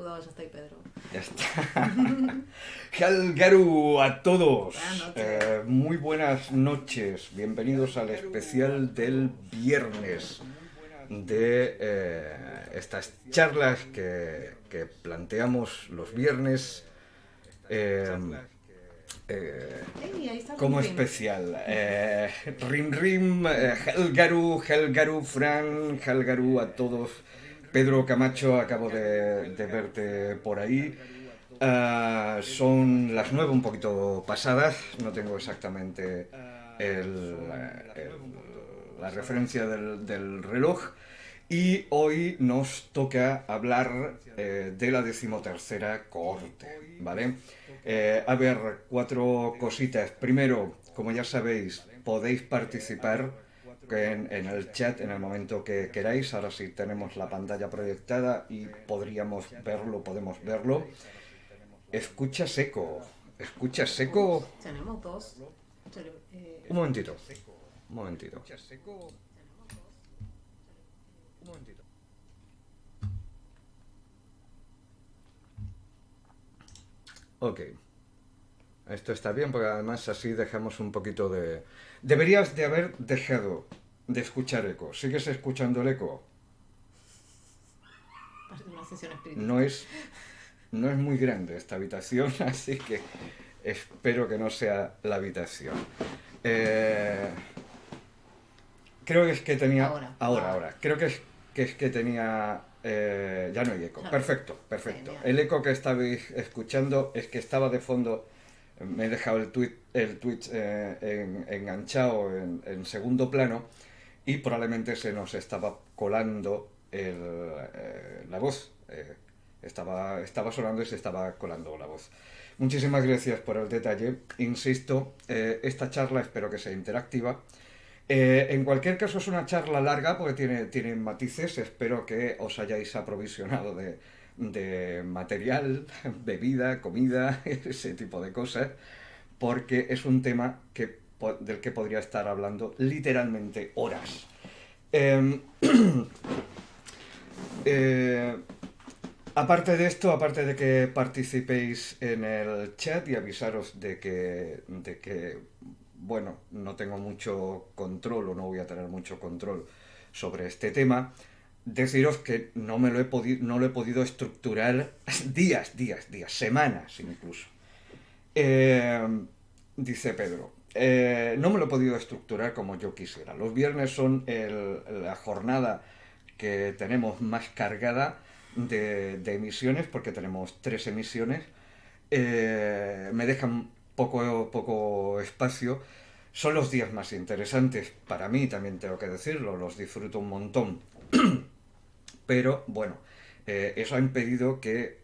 saludado, ya estoy, Pedro. Ya está. Helgaru a todos. Buenas noches. Muy buenas noches. Bienvenidos al especial del viernes de estas charlas que planteamos los viernes Ahí está como Rim Rim. especial. Rim Rim, Helgaru, Fran, Helgaru a todos. Pedro Camacho, acabo de verte por ahí. Son las 9 un poquito pasadas, no tengo exactamente la referencia del reloj. Y hoy nos toca hablar de la 13ª cohorte, ¿vale? A ver, 4 cositas. Primero, como ya sabéis, podéis participar en el chat en el momento que queráis. Ahora sí tenemos la pantalla proyectada y podemos verlo. Escucha seco. Escucha seco. Tenemos dos. Un momentito. Un momentito. Ok. Esto está bien porque además así dejamos un poquito de... Deberías de haber dejado de escuchar eco. ¿Sigues escuchando el eco? Parece una sesión espiritual. No es muy grande esta habitación, así que espero que no sea la habitación. Creo que es que tenía... Ahora. Creo que es que tenía... ya no hay eco. Perfecto. Genial. El eco que estabais escuchando es que estaba de fondo... Me he dejado el Twitch enganchado en segundo plano y probablemente se nos estaba colando la voz. Estaba sonando y se estaba colando la voz. Muchísimas gracias por el detalle. Insisto, esta charla espero que sea interactiva. En cualquier caso es una charla larga porque tiene matices. Espero que os hayáis aprovisionado de material, bebida, comida, ese tipo de cosas, porque es un tema del que podría estar hablando literalmente horas. Aparte de esto, aparte de que participéis en el chat y avisaros de que, bueno, no tengo mucho control o no voy a tener mucho control sobre este tema, deciros que no lo he podido estructurar días, semanas incluso. Dice Pedro, no me lo he podido estructurar como yo quisiera. Los viernes son la jornada que tenemos más cargada de emisiones, porque tenemos 3 emisiones. Me dejan poco espacio. Son los días más interesantes para mí, también tengo que decirlo, los disfruto un montón. Pero bueno, eso ha impedido que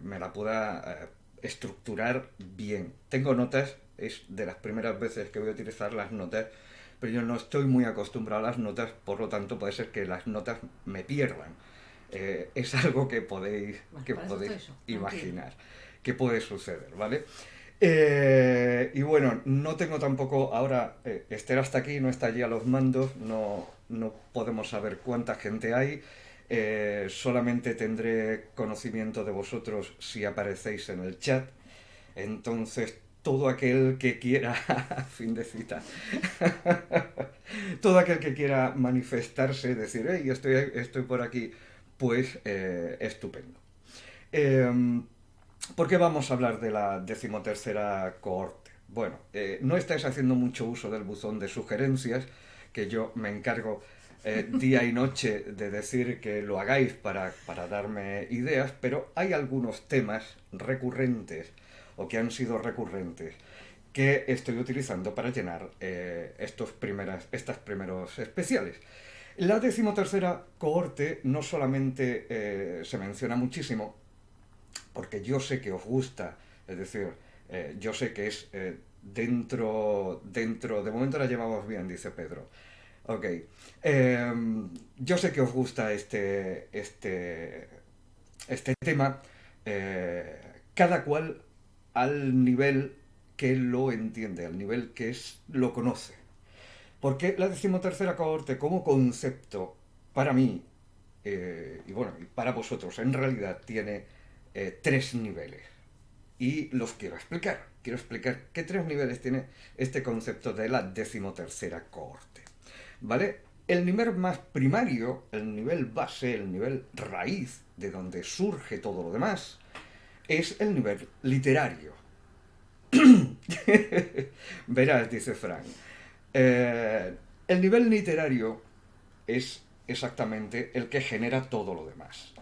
me la pueda estructurar bien. Tengo notas, es de las primeras veces que voy a utilizar las notas, pero yo no estoy muy acostumbrado a las notas, por lo tanto puede ser que las notas me pierdan. Es algo que podéis imaginar que puede suceder, ¿vale? Y bueno, no tengo tampoco ahora, Esther hasta aquí, no está allí a los mandos, no podemos saber cuánta gente hay. Solamente tendré conocimiento de vosotros si aparecéis en el chat. Entonces, todo aquel que quiera, fin de cita, todo aquel que quiera manifestarse, decir, hey, estoy por aquí, pues estupendo. ¿Por qué vamos a hablar de la 13ª cohorte? Bueno, no estáis haciendo mucho uso del buzón de sugerencias, que yo me encargo día y noche de decir que lo hagáis para darme ideas, pero hay algunos temas recurrentes o que han sido recurrentes que estoy utilizando para llenar estos primeros especiales. La 13ª cohorte no solamente se menciona muchísimo, porque yo sé que os gusta, es decir, yo sé que es dentro, de momento la llevamos bien, dice Pedro. Ok. Yo sé que os gusta este tema, cada cual al nivel que lo entiende, al nivel que lo conoce. Porque la 13ª cohorte como concepto, para mí, y bueno, y para vosotros, en realidad tiene tres niveles. Y los quiero explicar. Quiero explicar qué tres niveles tiene este concepto de la 13ª cohorte. ¿Vale? El nivel más primario, el nivel base, el nivel raíz, de donde surge todo lo demás, es el nivel literario. Verás, dice Frank. El nivel literario es exactamente el que genera todo lo demás.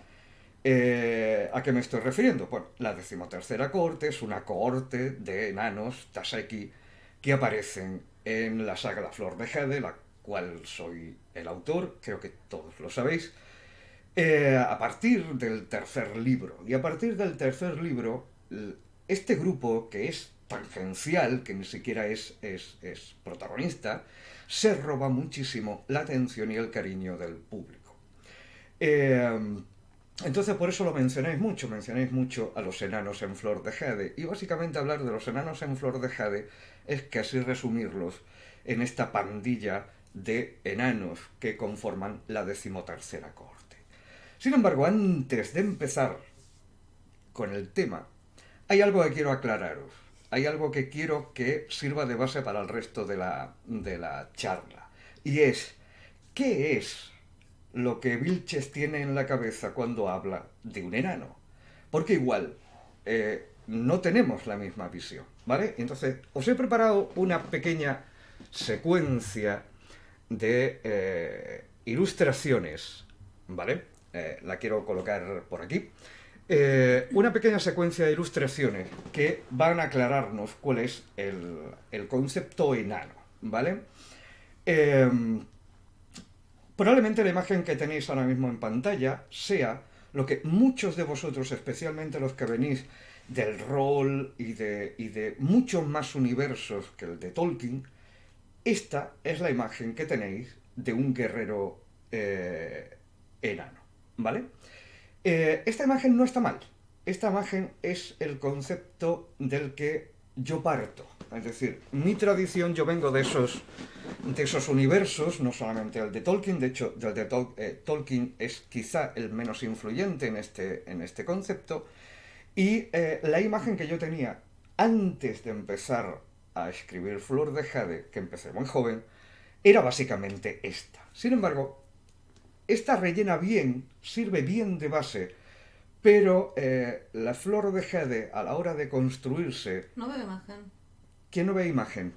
¿A qué me estoy refiriendo? Bueno, la 13ª cohorte es una cohorte de enanos Taseki que aparecen en la saga La Flor de Jade, la cual soy el autor, creo que todos lo sabéis, a partir del tercer libro. Y a partir del tercer libro, este grupo, que es tangencial, que ni siquiera es protagonista, se roba muchísimo la atención y el cariño del público. Entonces por eso lo mencionáis mucho a los enanos en Flor de Jade. Y básicamente hablar de los enanos en Flor de Jade es casi resumirlos en esta pandilla de enanos que conforman la 13ª cohorte. Sin embargo, antes de empezar con el tema, hay algo que quiero aclararos. Hay algo que quiero que sirva de base para el resto de la charla. Y es, ¿qué es lo que Vilches tiene en la cabeza cuando habla de un enano? Porque igual no tenemos la misma visión, ¿vale? Entonces, os he preparado una pequeña secuencia de ilustraciones, ¿vale? La quiero colocar por aquí. Una pequeña secuencia de ilustraciones que van a aclararnos cuál es el concepto enano, ¿vale? Probablemente la imagen que tenéis ahora mismo en pantalla sea lo que muchos de vosotros, especialmente los que venís del rol y de muchos más universos que el de Tolkien, esta es la imagen que tenéis de un guerrero enano, ¿vale? Esta imagen no está mal. Esta imagen es el concepto del que yo parto. Es decir, mi tradición, yo vengo de esos universos, no solamente el de Tolkien, de hecho, el de Tolkien es quizá el menos influyente en este concepto, y la imagen que yo tenía antes de empezar a escribir Flor de Jade, que empecé muy joven, era básicamente esta. Sin embargo, esta rellena bien, sirve bien de base, pero la Flor de Jade, a la hora de construirse... No veo imagen. ¿Quién no ve imagen?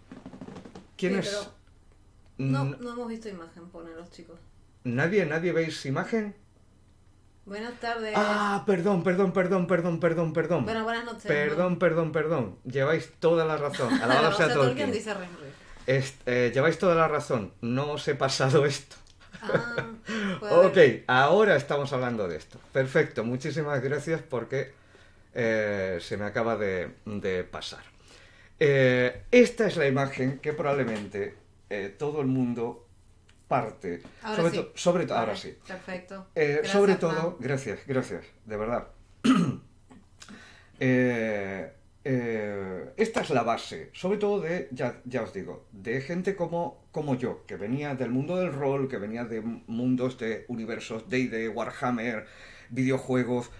¿Quién Sí, es? pero no hemos visto imagen, ponen los chicos. ¿Nadie veis imagen? Buenas tardes. Ah, perdón. Bueno, buenas noches. Perdón. Lleváis toda la razón. Alabados a Tolkien. Dice Renry. Lleváis toda la razón. No os he pasado esto. Ok, ahora estamos hablando de esto. Perfecto, muchísimas gracias porque se me acaba de pasar. Esta es la imagen que probablemente todo el mundo parte. Ahora sí. Perfecto. Sobre todo, gracias, de verdad. Esta es la base, sobre todo ya os digo, de gente como yo, que venía del mundo del rol, que venía de mundos de universos D&D, Warhammer, videojuegos.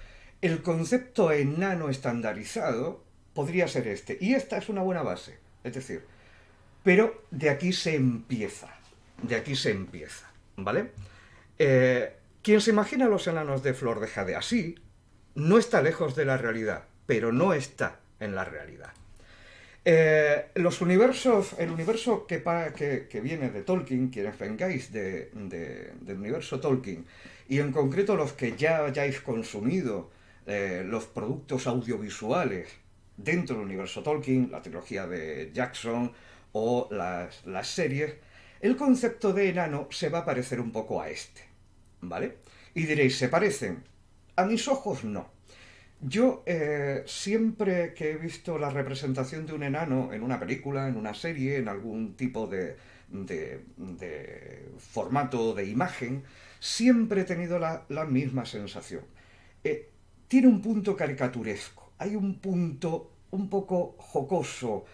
El concepto enano estandarizado podría ser este, y esta es una buena base, es decir, pero de aquí se empieza, ¿vale? Quien se imagina a los enanos de Flor de Jade así, no está lejos de la realidad, pero no está en la realidad. El universo que viene de Tolkien, quienes vengáis del universo Tolkien, y en concreto los que ya hayáis consumido los productos audiovisuales dentro del universo Tolkien, la trilogía de Jackson o las series, el concepto de enano se va a parecer un poco a este, ¿vale? Y diréis, ¿se parecen? A mis ojos no. Yo siempre que he visto la representación de un enano en una película, en una serie, en algún tipo de formato de imagen, siempre he tenido la misma sensación. Tiene un punto caricaturesco, hay un punto un poco jocoso,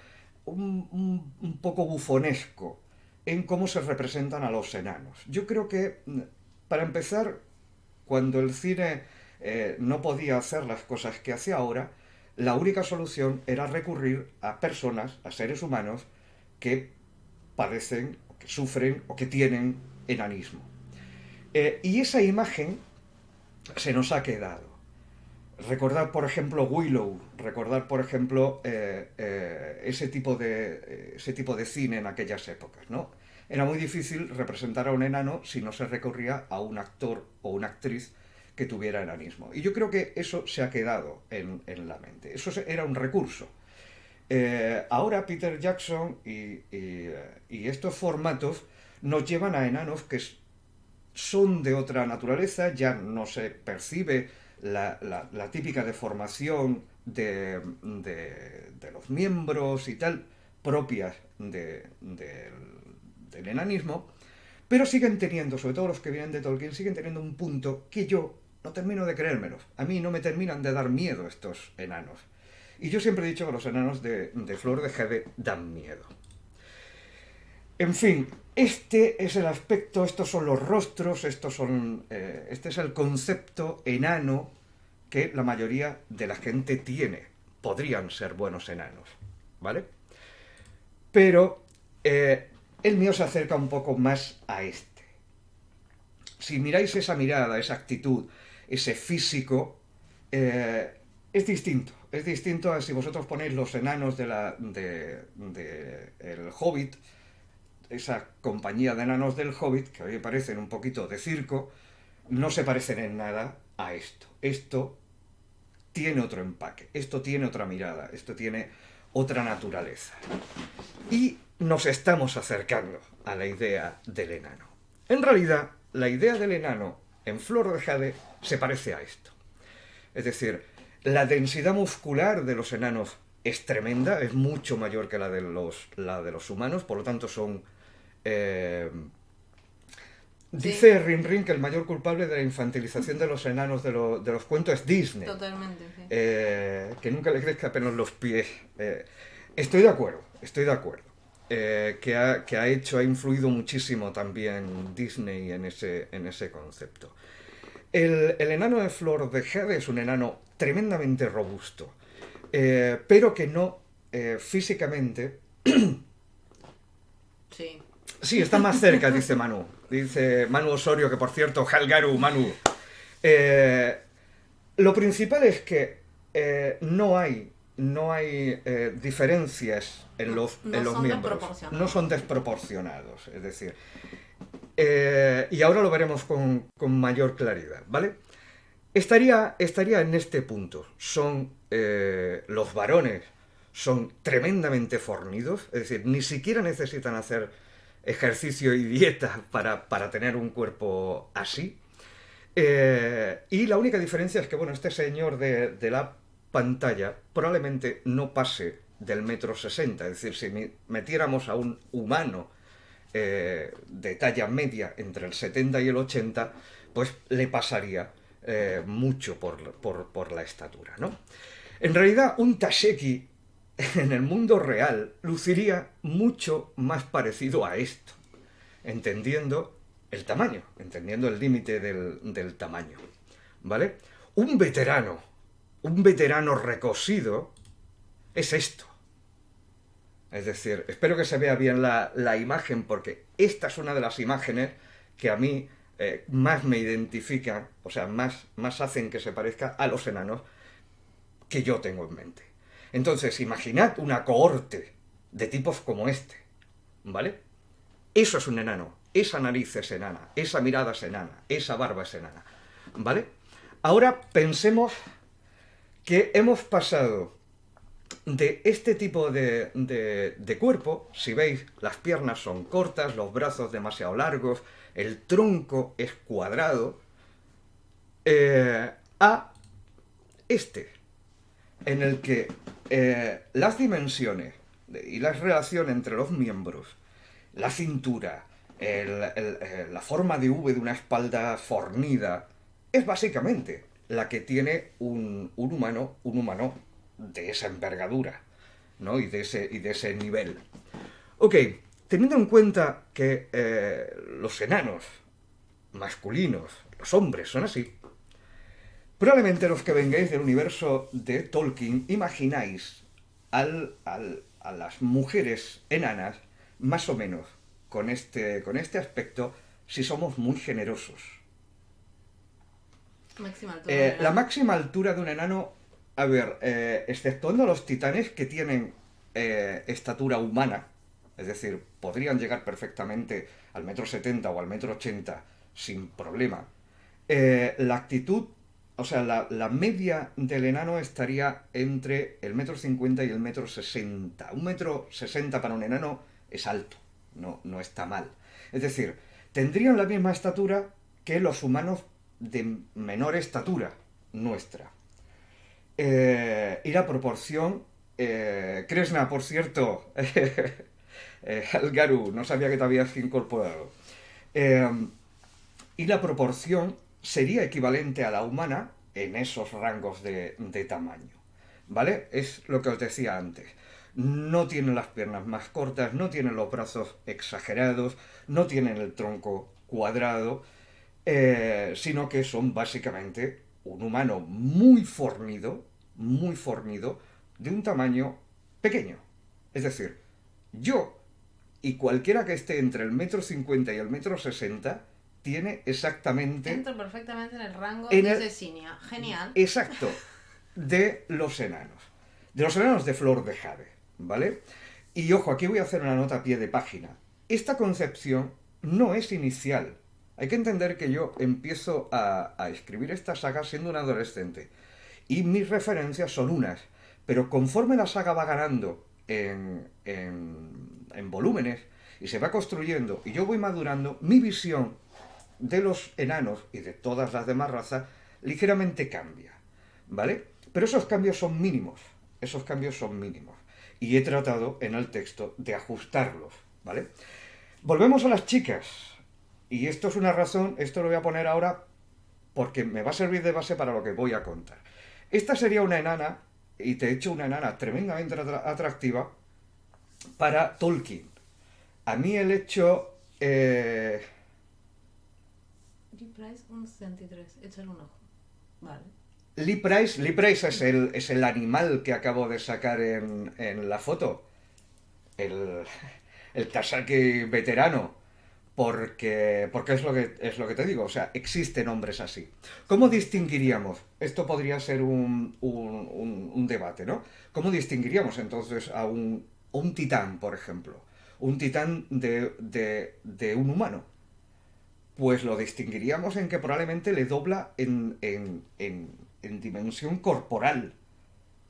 un poco bufonesco en cómo se representan a los enanos. Yo creo que, para empezar, cuando el cine no podía hacer las cosas que hace ahora, la única solución era recurrir a personas, a seres humanos, que padecen, o que sufren, o que tienen enanismo. Y esa imagen se nos ha quedado. Recordar, por ejemplo, Willow, recordar, por ejemplo, ese tipo de cine en aquellas épocas, ¿no? Era muy difícil representar a un enano si no se recurría a un actor o una actriz que tuviera enanismo. Y yo creo que eso se ha quedado en la mente. Eso era un recurso. Ahora Peter Jackson y estos formatos nos llevan a enanos que son de otra naturaleza, ya no se percibe la típica deformación de los miembros y tal, propias del enanismo, pero siguen teniendo, sobre todo los que vienen de Tolkien, siguen teniendo un punto que yo no termino de creérmelos. A mí no me terminan de dar miedo estos enanos. Y yo siempre he dicho que los enanos de Flor de Jade dan miedo. En fin, este es el aspecto, estos son los rostros, este es el concepto enano que la mayoría de la gente tiene. Podrían ser buenos enanos, ¿vale? Pero el mío se acerca un poco más a este. Si miráis esa mirada, esa actitud, ese físico, es distinto. Es distinto a si vosotros ponéis los enanos de El Hobbit, esa compañía de enanos del Hobbit, que hoy parecen un poquito de circo, no se parecen en nada a esto. Esto tiene otro empaque, esto tiene otra mirada, esto tiene otra naturaleza. Y nos estamos acercando a la idea del enano. En realidad, la idea del enano en Flor de Jade se parece a esto. Es decir, la densidad muscular de los enanos es tremenda, es mucho mayor que la de los humanos, por lo tanto son... Dice Rin que el mayor culpable de la infantilización de los enanos de los cuentos es Disney. Totalmente, sí. Que nunca le crezca apenas los pies. Estoy de acuerdo. Que ha influido muchísimo también Disney en ese concepto. El enano de Flor de Jade es un enano tremendamente robusto, pero que no físicamente... Sí. Sí, está más cerca, dice Manu. Dice Manu Osorio, que por cierto, Halgaru, Manu. Lo principal es que no hay diferencias en los miembros. No son desproporcionados, es decir. Y ahora lo veremos con mayor claridad, ¿vale? Estaría en este punto. Los varones son tremendamente fornidos, es decir, ni siquiera necesitan hacer ejercicio y dieta para tener un cuerpo así. Y la única diferencia es que, bueno, este señor de la pantalla probablemente no pase del 1,60 m. Es decir, si metiéramos a un humano de talla media entre el 70 y el 80, pues le pasaría mucho por la estatura, ¿no? En realidad, un Tasheki en el mundo real luciría mucho más parecido a esto, entendiendo el tamaño, entendiendo el límite del tamaño, ¿vale? Un veterano recosido es esto. Es decir, espero que se vea bien la imagen, porque esta es una de las imágenes que a mí más me identifican, o sea, más hacen que se parezca a los enanos que yo tengo en mente. Entonces, imaginad una cohorte de tipos como este, ¿vale? Eso es un enano, esa nariz es enana, esa mirada es enana, esa barba es enana, ¿vale? Ahora pensemos que hemos pasado de este tipo de cuerpo, si veis, las piernas son cortas, los brazos demasiado largos, el tronco es cuadrado, a este, en el que las dimensiones y la relación entre los miembros, la cintura, la forma de V de una espalda fornida, es básicamente la que tiene un humano de esa envergadura, ¿no? y de ese nivel. Ok, teniendo en cuenta que los enanos masculinos, los hombres, son así, Probablemente los que vengáis del universo de Tolkien imagináis a las mujeres enanas, más o menos, con este aspecto, si somos muy generosos. Máxima altura de un La enano. máxima altura de un enano, a ver, exceptuando los titanes que tienen estatura humana, es decir, podrían llegar perfectamente al 1,70 m o al 1,80 m sin problema. La actitud, o sea, la media del enano estaría entre el 1,50 m y el 1,60 m. 1,60 m para un enano es alto, no está mal. Es decir, tendrían la misma estatura que los humanos de menor estatura nuestra. Y la proporción, Kresna, por cierto, Algaru, no sabía que te habías incorporado. Eh, y la proporción sería equivalente a la humana en esos rangos de tamaño. ¿Vale? Es lo que os decía antes. No tienen las piernas más cortas, no tienen los brazos exagerados, no tienen el tronco cuadrado, sino que son básicamente un humano muy fornido, de un tamaño pequeño. Es decir, yo y cualquiera que esté entre el 1,50 m y el 1,60 m tiene exactamente Entro perfectamente en el rango en de el Cecilia. Genial. exacto de los enanos. De los enanos de Flor de Jade, ¿vale? Y ojo, aquí voy a hacer una nota a pie de página. Esta concepción no es inicial. Hay que entender que yo empiezo a escribir esta saga siendo un adolescente. Y mis referencias son unas. Pero conforme la saga va ganando en volúmenes y se va construyendo y yo voy madurando, mi visión de los enanos y de todas las demás razas ligeramente cambia, ¿vale? Pero esos cambios son mínimos, y he tratado en el texto de ajustarlos, ¿vale? Volvemos a las chicas, y esto es una razón, esto lo voy a poner ahora porque me va a servir de base para lo que voy a contar. Esta sería una enana, y te he hecho una enana tremendamente atractiva para Tolkien. A mí el hecho... Lee Price 1,63. Échale un ojo. Vale. Lee Price es el animal que acabo de sacar en la foto. El, el Tasaki veterano. Porque es lo que te digo. O sea, existen hombres así. ¿Cómo distinguiríamos? Esto podría ser un debate, ¿no? ¿Cómo distinguiríamos entonces a un titán, por ejemplo? Un titán de un humano. Pues lo distinguiríamos en que probablemente le dobla en dimensión corporal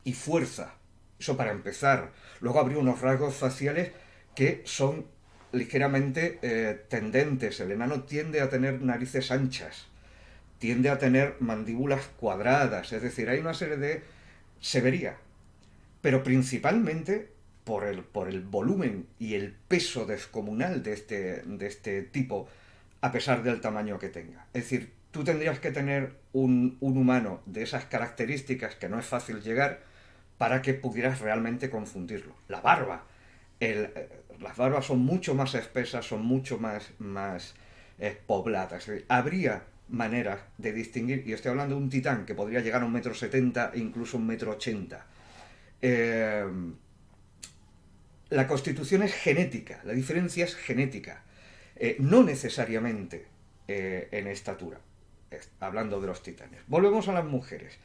y fuerza. Eso para empezar. Luego habría unos rasgos faciales que son ligeramente tendentes. El enano tiende a tener narices anchas, tiende a tener mandíbulas cuadradas, es decir, hay una serie de... se vería, pero principalmente por el volumen y el peso descomunal de este tipo, a pesar del tamaño que tenga. Es decir, tú tendrías que tener un humano de esas características que no es fácil llegar para que pudieras realmente confundirlo. La barba. Las barbas son mucho más espesas, son mucho más pobladas. Es decir, habría maneras de distinguir, y estoy hablando de un titán que podría llegar a 1,70 m e incluso 1,80 m. La constitución es genética, la diferencia es genética, no necesariamente en estatura, hablando de los titanes. Volvemos a las mujeres.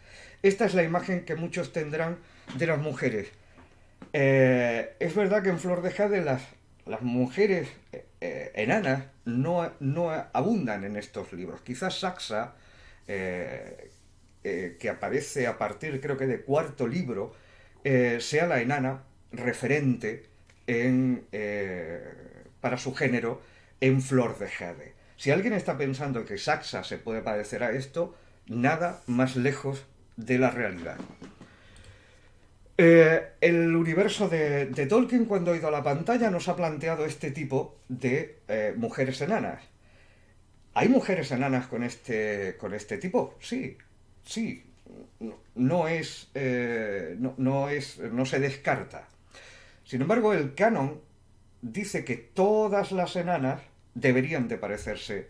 Esta es la imagen que muchos tendrán de las mujeres. Es verdad que en Flor de Jade las mujeres enanas no abundan en estos libros. Quizás Saxa, que aparece a partir, creo que, de cuarto libro, sea la enana referente para su género en Flor de Jade. Si alguien está pensando que Saxa se puede parecer a esto, nada más lejos de la realidad. El universo de Tolkien, cuando ha ido a la pantalla, nos ha planteado este tipo de mujeres enanas. ¿Hay mujeres enanas con este tipo? Sí, sí. No se descarta. Sin embargo, el canon dice que todas las enanas deberían de parecerse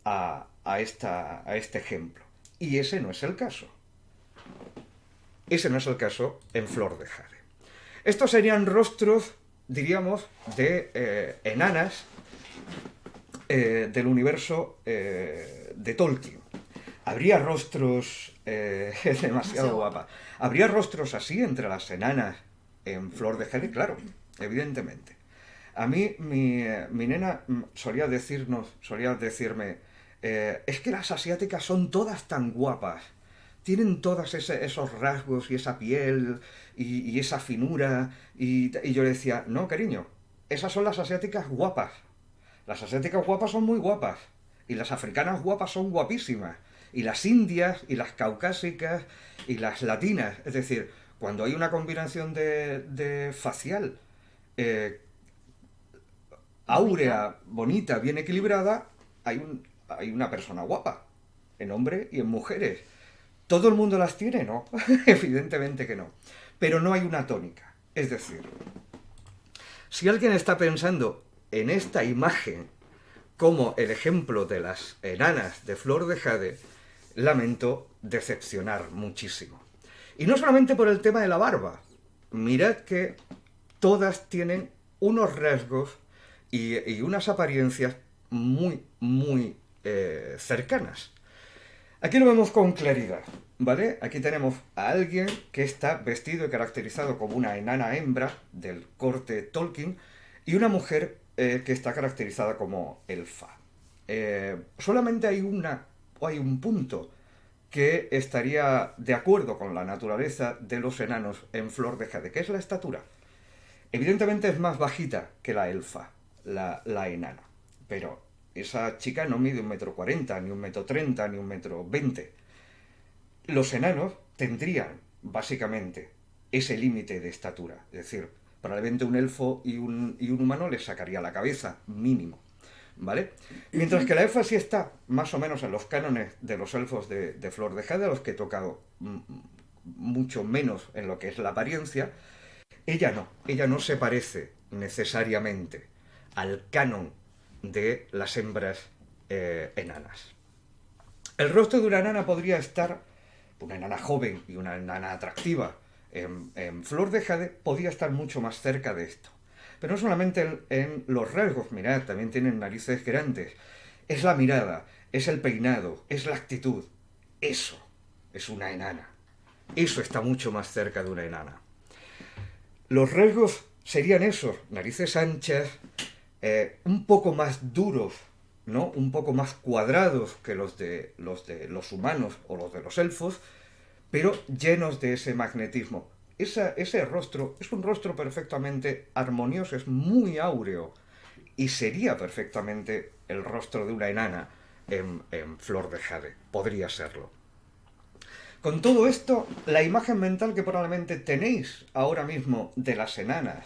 a este ejemplo. Y ese no es el caso. Ese no es el caso en Flor de Jade. Estos serían rostros, diríamos, de enanas del universo de Tolkien. Habría rostros... es demasiado guapa. ¿Habría rostros así entre las enanas en Flor de Jade? Claro, evidentemente. A mí, mi nena solía decirme, es que las asiáticas son todas tan guapas. Tienen todos esos rasgos y esa piel y esa finura. Y yo le decía, no, cariño, esas son las asiáticas guapas. Las asiáticas guapas son muy guapas. Y las africanas guapas son guapísimas. Y las indias, y las caucásicas, y las latinas. Es decir, cuando hay una combinación de facial áurea, bonita, bien equilibrada, hay una persona guapa. En hombres y en mujeres. ¿Todo el mundo las tiene? No. Evidentemente que no. Pero no hay una tónica. Es decir, si alguien está pensando en esta imagen como el ejemplo de las enanas de Flor de Jade, lamento decepcionar muchísimo. Y no solamente por el tema de la barba. Mirad que todas tienen unos rasgos y unas apariencias muy cercanas. Aquí lo vemos con claridad, ¿vale? Aquí tenemos a alguien que está vestido y caracterizado como una enana hembra del corte Tolkien y una mujer que está caracterizada como elfa. Solamente hay un punto que estaría de acuerdo con la naturaleza de los enanos en Flor de Jade, que es la estatura. Evidentemente es más bajita que la elfa, la enana, pero esa chica no mide 1,40 m, ni 1,30 m, ni 1,20 m. Los enanos tendrían, básicamente, ese límite de estatura. Es decir, probablemente un elfo y un humano les sacaría la cabeza, mínimo. ¿Vale? Mientras que la elfa sí está más o menos en los cánones de los elfos de Flor de Jade, a los que he tocado mucho menos en lo que es la apariencia, ella no se parece necesariamente al canon de las hembras enanas. El rostro de una enana podría estar, una enana joven y una enana atractiva, en Flor de Jade, podría estar mucho más cerca de esto. Pero no solamente en los rasgos, mirad, también tienen narices grandes. Es la mirada, es el peinado, es la actitud. Eso es una enana. Eso está mucho más cerca de una enana. Los rasgos serían esos, narices anchas, un poco más duros, ¿no? Un poco más cuadrados que los de los humanos o los de los elfos, pero llenos de ese magnetismo. Ese rostro es un rostro perfectamente armonioso, es muy áureo, y sería perfectamente el rostro de una enana en Flor de Jade. Podría serlo. Con todo esto, la imagen mental que probablemente tenéis ahora mismo de las enanas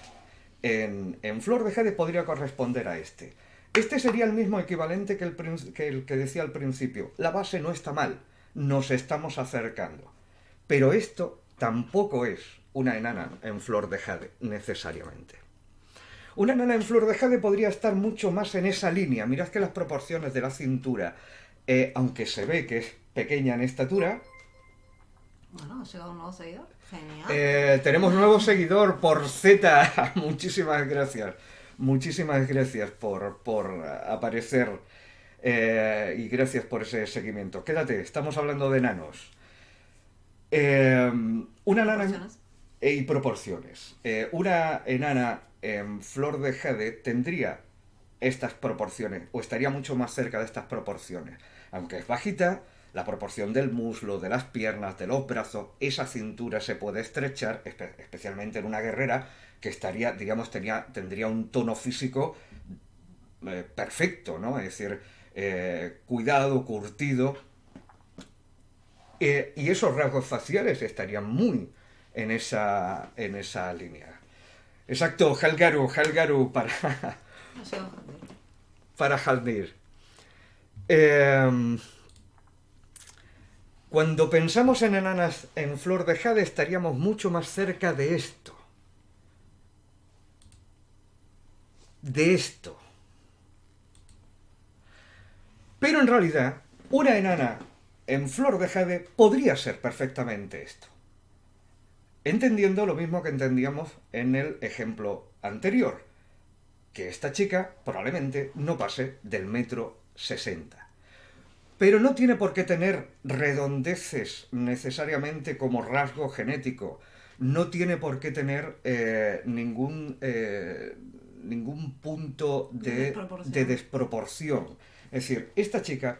en Flor de Jade podría corresponder a este. Este sería el mismo equivalente que el que decía al principio. La base no está mal, nos estamos acercando. Pero esto tampoco es una enana en Flor de Jade, necesariamente. Una enana en Flor de Jade podría estar mucho más en esa línea. Mirad que las proporciones de la cintura, aunque se ve que es pequeña en estatura... Bueno, ha llegado un nuevo seguidor. Genial. Tenemos nuevo seguidor por Z. Muchísimas gracias. Muchísimas gracias por aparecer y gracias por ese seguimiento. Quédate, estamos hablando de enanos. Una enana y proporciones. Una enana en Flor de Jade tendría estas proporciones o estaría mucho más cerca de estas proporciones. Aunque es bajita, la proporción del muslo, de las piernas, de los brazos, esa cintura se puede estrechar, especialmente en una guerrera que estaría, digamos, tendría un tono físico perfecto, ¿no? Es decir, cuidado, curtido. Y esos rasgos faciales estarían muy en esa línea. Exacto, Halgaru para Haldir. Cuando pensamos en enanas en Flor de Jade estaríamos mucho más cerca de esto. De esto. Pero en realidad, una enana en Flor de Jade podría ser perfectamente esto. Entendiendo lo mismo que entendíamos en el ejemplo anterior, que esta chica probablemente no pase del 1,60 m. Pero no tiene por qué tener redondeces necesariamente como rasgo genético. No tiene por qué tener ningún punto de desproporción. Es decir, esta chica,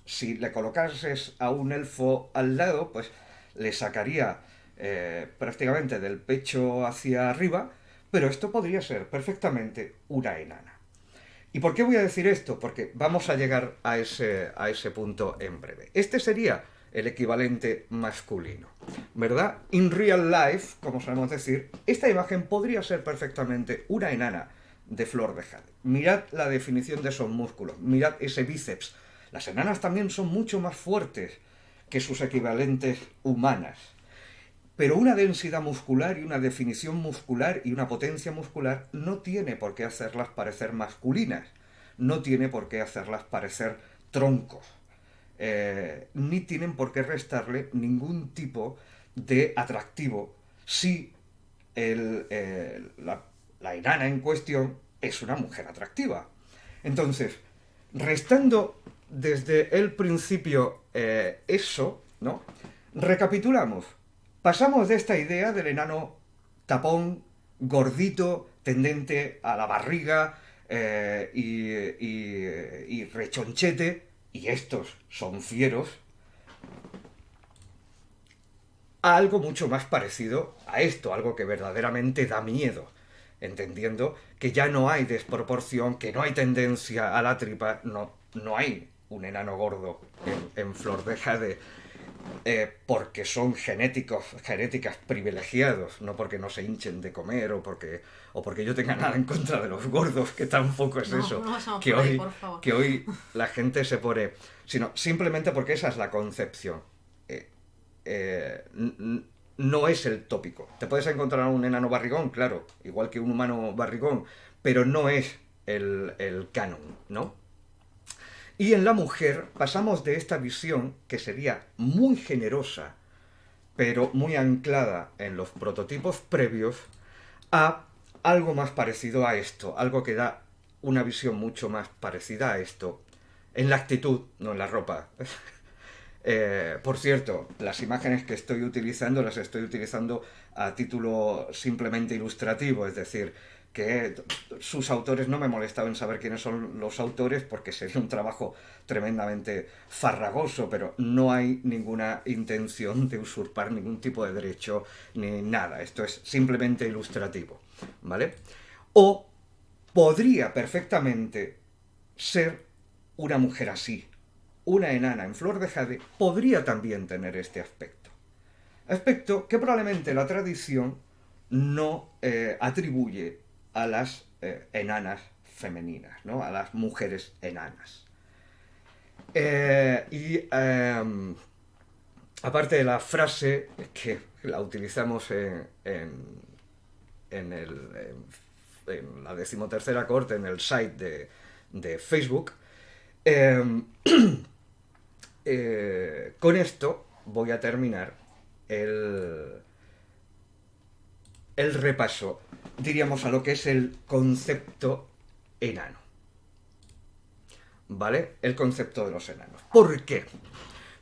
si le colocases a un elfo al lado, pues le sacaría prácticamente del pecho hacia arriba, pero esto podría ser perfectamente una enana. ¿Y por qué voy a decir esto? Porque vamos a llegar a ese punto en breve. Este sería el equivalente masculino, ¿verdad? In real life, como sabemos decir, esta imagen podría ser perfectamente una enana de Flor de Jade. Mirad la definición de esos músculos, mirad ese bíceps. Las enanas también son mucho más fuertes que sus equivalentes humanas. Pero una densidad muscular y una definición muscular y una potencia muscular no tiene por qué hacerlas parecer masculinas, no tiene por qué hacerlas parecer troncos, ni tienen por qué restarle ningún tipo de atractivo si la enana en cuestión es una mujer atractiva. Entonces, restando desde el principio eso, ¿no? Recapitulamos. Pasamos de esta idea del enano tapón, gordito, tendente a la barriga y rechonchete, y estos son fieros, a algo mucho más parecido a esto, algo que verdaderamente da miedo, entendiendo que ya no hay desproporción, que no hay tendencia a la tripa, no hay un enano gordo en Flor de Jade. Porque son genéticas privilegiados, no porque no se hinchen de comer o porque yo tenga nada en contra de los gordos, que tampoco es eso, que hoy la gente se pone, sino simplemente porque esa es la concepción. No es el tópico. Te puedes encontrar un enano barrigón, claro, igual que un humano barrigón, pero no es el canon, ¿no? Y en la mujer pasamos de esta visión, que sería muy generosa, pero muy anclada en los prototipos previos, a algo más parecido a esto, algo que da una visión mucho más parecida a esto, en la actitud, no en la ropa. Por cierto, las imágenes que estoy utilizando las estoy utilizando a título simplemente ilustrativo, es decir, que sus autores, no me molestaba en saber quiénes son los autores porque sería un trabajo tremendamente farragoso, pero no hay ninguna intención de usurpar ningún tipo de derecho ni nada. Esto es simplemente ilustrativo, ¿vale? O podría perfectamente ser una mujer así. Una enana en Flor de Jade podría también tener este aspecto. Aspecto que probablemente la tradición no atribuye a las enanas femeninas, ¿no? A las mujeres enanas. Aparte de la frase que la utilizamos en la 13ª corte, en el site de Facebook, con esto voy a terminar el repaso, diríamos, a lo que es el concepto enano. ¿Vale? El concepto de los enanos. ¿Por qué?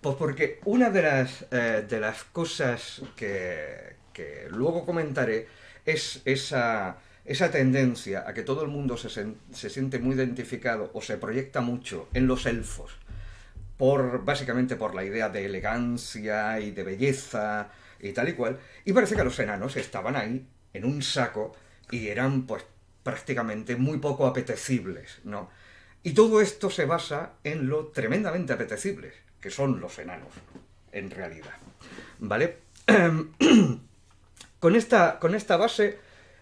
Pues porque una de las cosas que luego comentaré es esa tendencia a que todo el mundo se siente muy identificado o se proyecta mucho en los elfos, básicamente por la idea de elegancia y de belleza y tal y cual, y parece que los enanos estaban ahí en un saco y eran pues prácticamente muy poco apetecibles, ¿no? Y todo esto se basa en lo tremendamente apetecibles que son los enanos, en realidad, ¿vale? Con esta base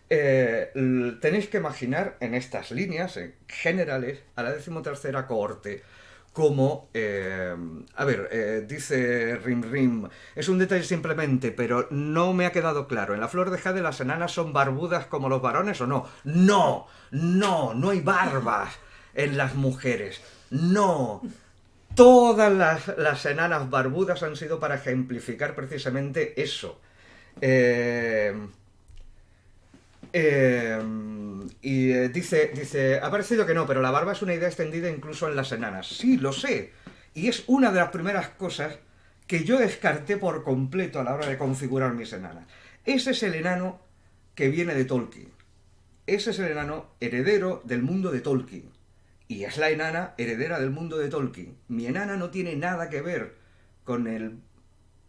tenéis que imaginar en estas líneas generales a la 13ª cohorte como, dice Rim, es un detalle simplemente, pero no me ha quedado claro. ¿En la Flor de Jade las enanas son barbudas como los varones o no? No hay barbas en las mujeres. No. Todas las enanas barbudas han sido para ejemplificar precisamente eso. Dice, ha parecido que no, pero la barba es una idea extendida incluso en las enanas. Sí, lo sé. Y es una de las primeras cosas que yo descarté por completo a la hora de configurar mis enanas. Ese es el enano que viene de Tolkien. Ese es el enano heredero del mundo de Tolkien. Y es la enana heredera del mundo de Tolkien. Mi enana no tiene nada que ver con el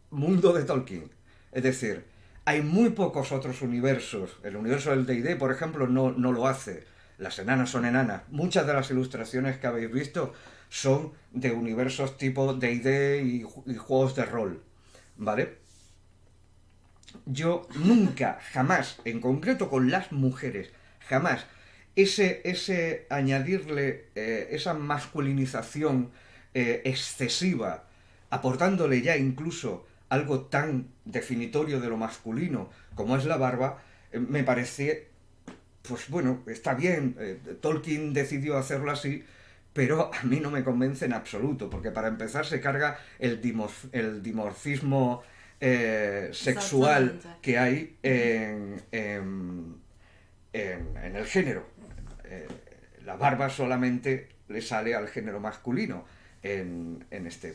mundo de Tolkien. Es decir, hay muy pocos otros universos. El universo del D&D, por ejemplo, no lo hace. Las enanas son enanas. Muchas de las ilustraciones que habéis visto son de universos tipo D&D y juegos de rol. ¿Vale? Yo nunca, jamás, en concreto con las mujeres, jamás, ese añadirle esa masculinización excesiva, aportándole ya incluso algo tan definitorio de lo masculino como es la barba, me parece, pues bueno, está bien, Tolkien decidió hacerlo así, pero a mí no me convence en absoluto, porque para empezar se carga el dimorfismo sexual que hay en el género. La barba solamente le sale al género masculino en este.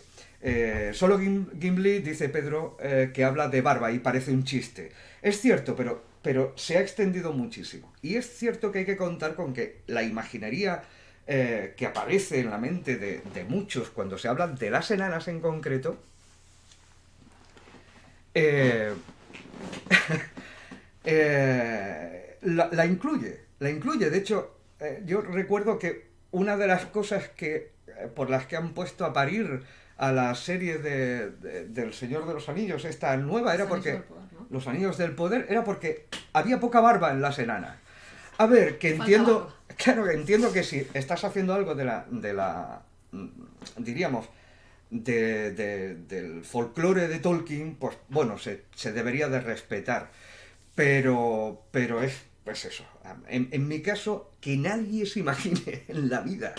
Solo Gimli, dice Pedro, que habla de barba y parece un chiste. Es cierto, pero se ha extendido muchísimo. Y es cierto que hay que contar con que la imaginería que aparece en la mente de muchos cuando se habla de las enanas en concreto, la incluye. De hecho, yo recuerdo que una de las cosas por las que han puesto a parir a la serie del Señor de los Anillos, esta nueva, era porque los Anillos del Poder, era porque había poca barba en las enanas. A ver, que entiendo, claro, que entiendo que si estás haciendo algo diríamos, del folclore de Tolkien, pues bueno, se debería de respetar. Pero es eso. En mi caso, que nadie se imagine en la vida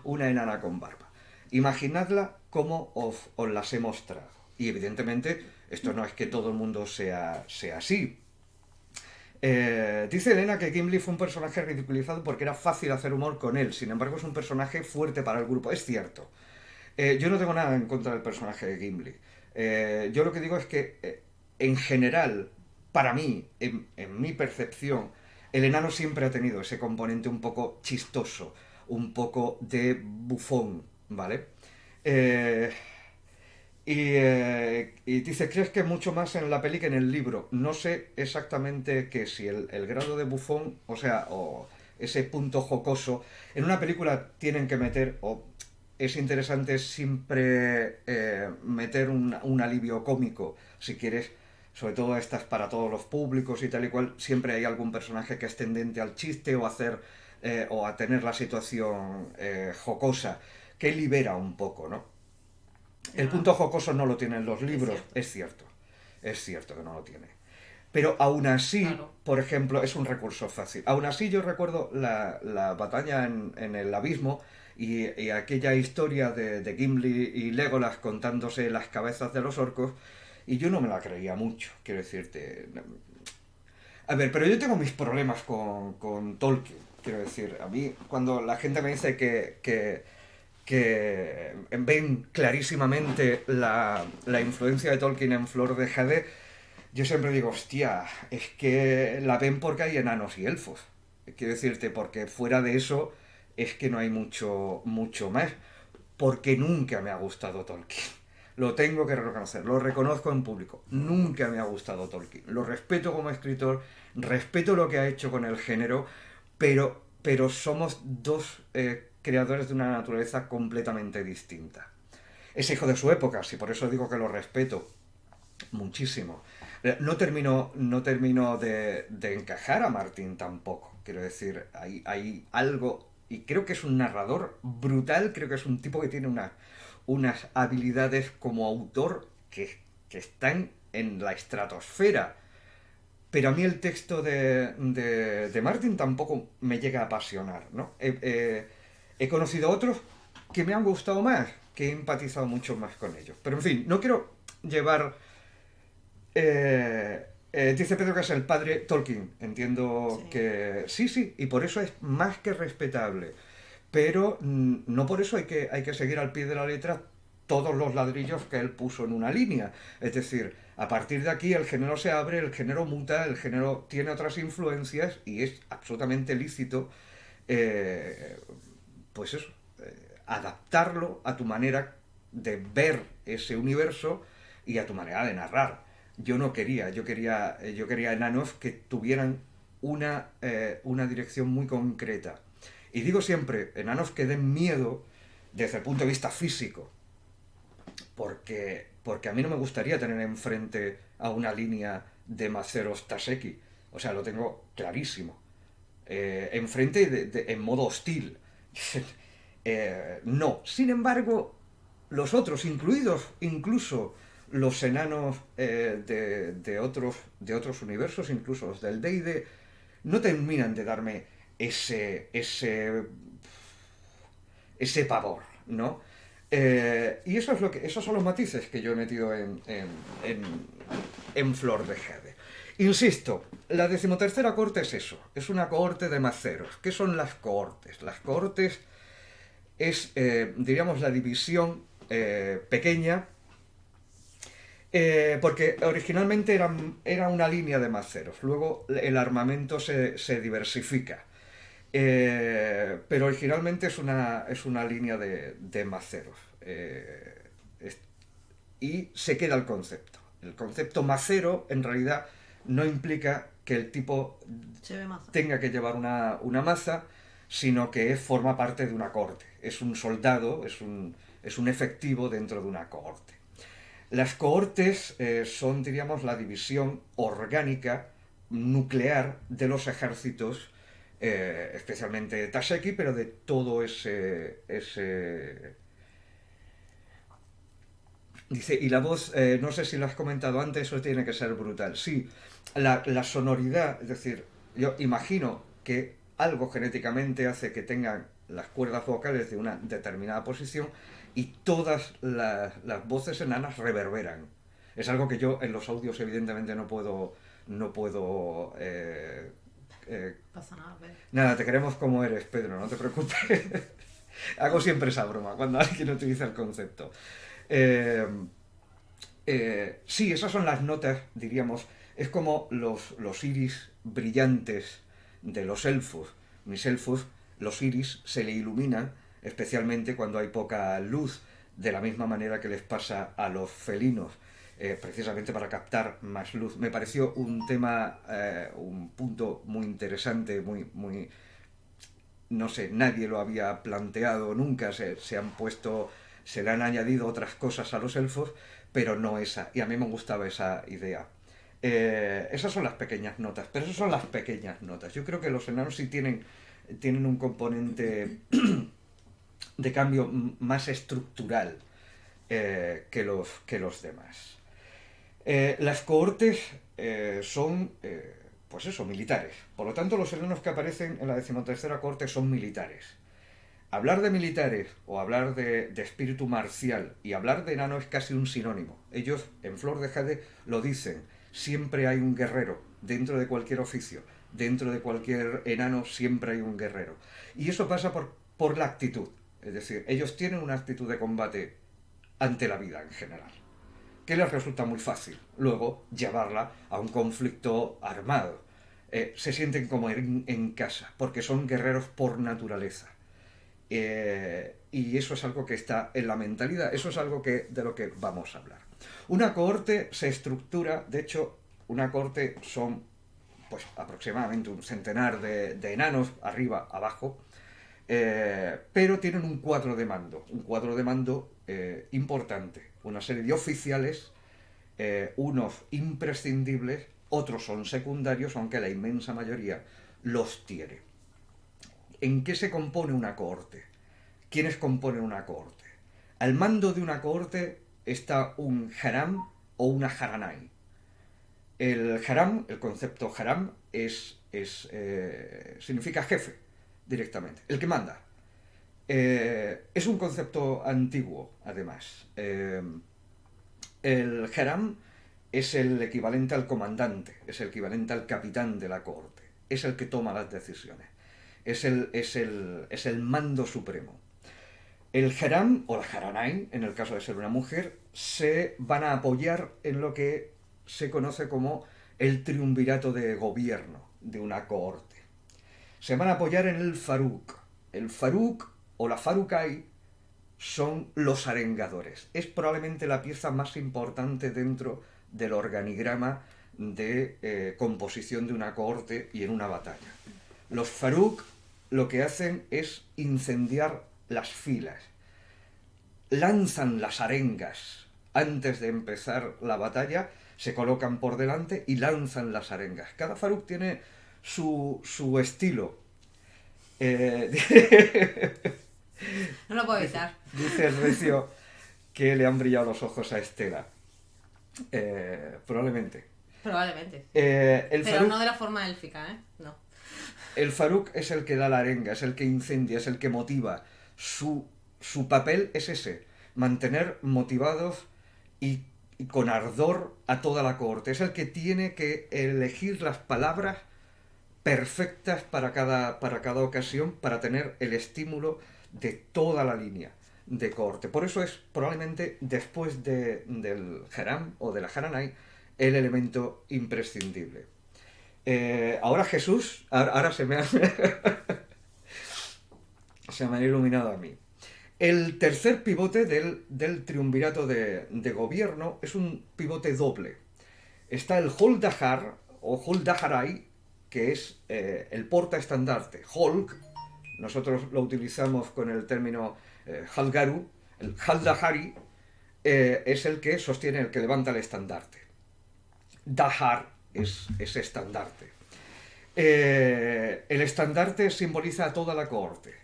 una enana con barba. Imaginadla como os las he mostrado. Y evidentemente, esto no es que todo el mundo sea así. Dice Elena que Gimli fue un personaje ridiculizado porque era fácil hacer humor con él. Sin embargo, es un personaje fuerte para el grupo. Es cierto. Yo no tengo nada en contra del personaje de Gimli. Yo lo que digo es que, en general, para mí, en mi percepción, el enano siempre ha tenido ese componente un poco chistoso, un poco de bufón, ¿vale? Y dice, ¿crees que mucho más en la peli que en el libro? No sé exactamente que si el grado de bufón, o ese punto jocoso, en una película tienen que meter, o es interesante siempre meter un alivio cómico, si quieres, sobre todo estas para todos los públicos y tal y cual, siempre hay algún personaje que es tendente al chiste o a tener la situación jocosa, que libera un poco, ¿no? El punto jocoso no lo tienen los libros, es cierto que no lo tiene. Pero aún así, claro, por ejemplo, es un recurso fácil. Aún así yo recuerdo la batalla en el abismo y aquella historia de Gimli y Legolas contándose las cabezas de los orcos, y yo no me la creía mucho, quiero decirte. A ver, pero yo tengo mis problemas con Tolkien, quiero decir. A mí, cuando la gente me dice que ven clarísimamente la influencia de Tolkien en Flor de Jade, yo siempre digo, hostia, es que la ven porque hay enanos y elfos. Quiero decirte, porque fuera de eso es que no hay mucho más. Porque nunca me ha gustado Tolkien. Lo tengo que reconocer, lo reconozco en público. Nunca me ha gustado Tolkien. Lo respeto como escritor, respeto lo que ha hecho con el género, pero somos dos creadores de una naturaleza completamente distinta. Es hijo de su época, sí, por eso digo que lo respeto muchísimo. No termino de encajar a Martin tampoco. Quiero decir, hay algo, y creo que es un narrador brutal, creo que es un tipo que tiene unas habilidades como autor que están en la estratosfera. Pero a mí el texto de Martin tampoco me llega a apasionar, ¿no? He conocido otros que me han gustado más, que he empatizado mucho más con ellos. Pero en fin, no quiero llevar... dice Pedro que es el padre Tolkien. Entiendo Sí. que sí, y por eso es más que respetable. Pero no por eso hay que seguir al pie de la letra todos los ladrillos que él puso en una línea. Es decir, a partir de aquí el género se abre, el género muta, el género tiene otras influencias y es absolutamente lícito, eh, pues eso, adaptarlo a tu manera de ver ese universo y a tu manera de narrar. Yo no quería, yo quería enanos que tuvieran una dirección muy concreta. Y digo siempre, enanos que den miedo desde el punto de vista físico, porque a mí no me gustaría tener enfrente a una línea de maceros Taseki. O sea, lo tengo clarísimo. Enfrente en modo hostil. No. Sin embargo, los otros, incluidos incluso los enanos de otros universos, incluso los del D&D, no terminan de darme ese pavor, ¿no? Y eso es esos son los matices que yo he metido en Flor de Jade. Insisto, la 13ª cohorte es eso, es una cohorte de maceros. ¿Qué son las cohortes? Las cohortes es, diríamos, la división pequeña, porque originalmente era una línea de maceros, luego el armamento se diversifica. Pero originalmente es una línea de maceros. Es- y se queda el concepto. El concepto macero en realidad no implica que el tipo Lleve maza. tenga que llevar una maza, sino que forma parte de una cohorte. Es un soldado, es un efectivo dentro de una cohorte. Las cohortes son, diríamos, la división orgánica, nuclear de los ejércitos, especialmente Taseki, pero de todo ese... Dice, y la voz, no sé si lo has comentado antes, eso tiene que ser brutal. Sí, la sonoridad, es decir, yo imagino que algo genéticamente hace que tengan las cuerdas vocales de una determinada posición y todas las voces enanas reverberan. Es algo que yo en los audios evidentemente no puedo Pasa nada, pero... nada, te queremos como eres, Pedro, no te preocupes. Hago siempre esa broma cuando alguien utiliza el concepto. Eh, sí, esas son las notas, diríamos. Es como los iris brillantes de los elfos. Mis elfos, los iris se le iluminan, especialmente cuando hay poca luz, de la misma manera que les pasa a los felinos, precisamente para captar más luz. Me pareció un tema, un punto muy interesante, muy, no sé, nadie lo había planteado nunca, se han puesto, se le han añadido otras cosas a los elfos, pero no esa, y a mí me gustaba esa idea. Esas son las pequeñas notas, pero esas son las pequeñas notas. Yo creo que los enanos sí tienen un componente de cambio más estructural que los demás. Las cohortes son, pues eso, militares. Por lo tanto, los enanos que aparecen en la 13ª cohorte son militares. Hablar de militares o hablar de espíritu marcial y hablar de enano es casi un sinónimo. Ellos en Flor de Jade lo dicen. Siempre hay un guerrero dentro de cualquier oficio. Dentro de cualquier enano siempre hay un guerrero. Y eso pasa por la actitud. Es decir, ellos tienen una actitud de combate ante la vida en general, que les resulta muy fácil luego llevarla a un conflicto armado. Se sienten como en casa, porque son guerreros por naturaleza. Y eso es algo que está en la mentalidad, eso es algo de lo que vamos a hablar. Una cohorte se estructura, de hecho, una cohorte son pues aproximadamente un centenar de enanos, arriba, abajo, pero tienen un cuadro de mando importante, una serie de oficiales, unos imprescindibles, otros son secundarios, aunque la inmensa mayoría los tiene. ¿En qué se compone una cohorte? ¿Quiénes componen una cohorte? Al mando de una cohorte está un haram o una haranai. El haram, el concepto haram, significa jefe, directamente, el que manda. Es un concepto antiguo, además. El Haram es el equivalente al comandante, es el equivalente al capitán de la corte, es el que toma las decisiones, es el mando supremo. El Haram o la Haranain, en el caso de ser una mujer, se van a apoyar en lo que se conoce como el triunvirato de gobierno de una cohorte. Se van a apoyar en el Faruk. El Faruk o la Farukai son los arengadores. Es probablemente la pieza más importante dentro del organigrama de composición de una cohorte y en una batalla. Los Faruk lo que hacen es incendiar las filas. Lanzan las arengas antes de empezar la batalla, se colocan por delante y lanzan las arengas. Cada Faruk tiene su estilo. No lo puedo evitar. Dice el recio que le han brillado los ojos a Estela. Probablemente. Probablemente. Pero Faruk, no de la forma élfica, ¿eh? No. El Faruk es el que da la arenga, es el que incendia, es el que motiva. Su papel es ese, mantener motivados y con ardor a toda la cohorte. Es el que tiene que elegir las palabras perfectas para cada ocasión, para tener el estímulo de toda la línea de cohorte. Por eso es probablemente después del Haram o de la Haranai el elemento imprescindible. Ahora Jesús, ahora se me ha iluminado a mí. El tercer pivote del triunvirato de gobierno es un pivote doble. Está el Holdahar o Holdaharai, que es el portaestandarte. Holk, nosotros lo utilizamos con el término Halgaru. El Haldahari es el que sostiene, el que levanta el estandarte. Dahar es estandarte. El estandarte simboliza a toda la cohorte.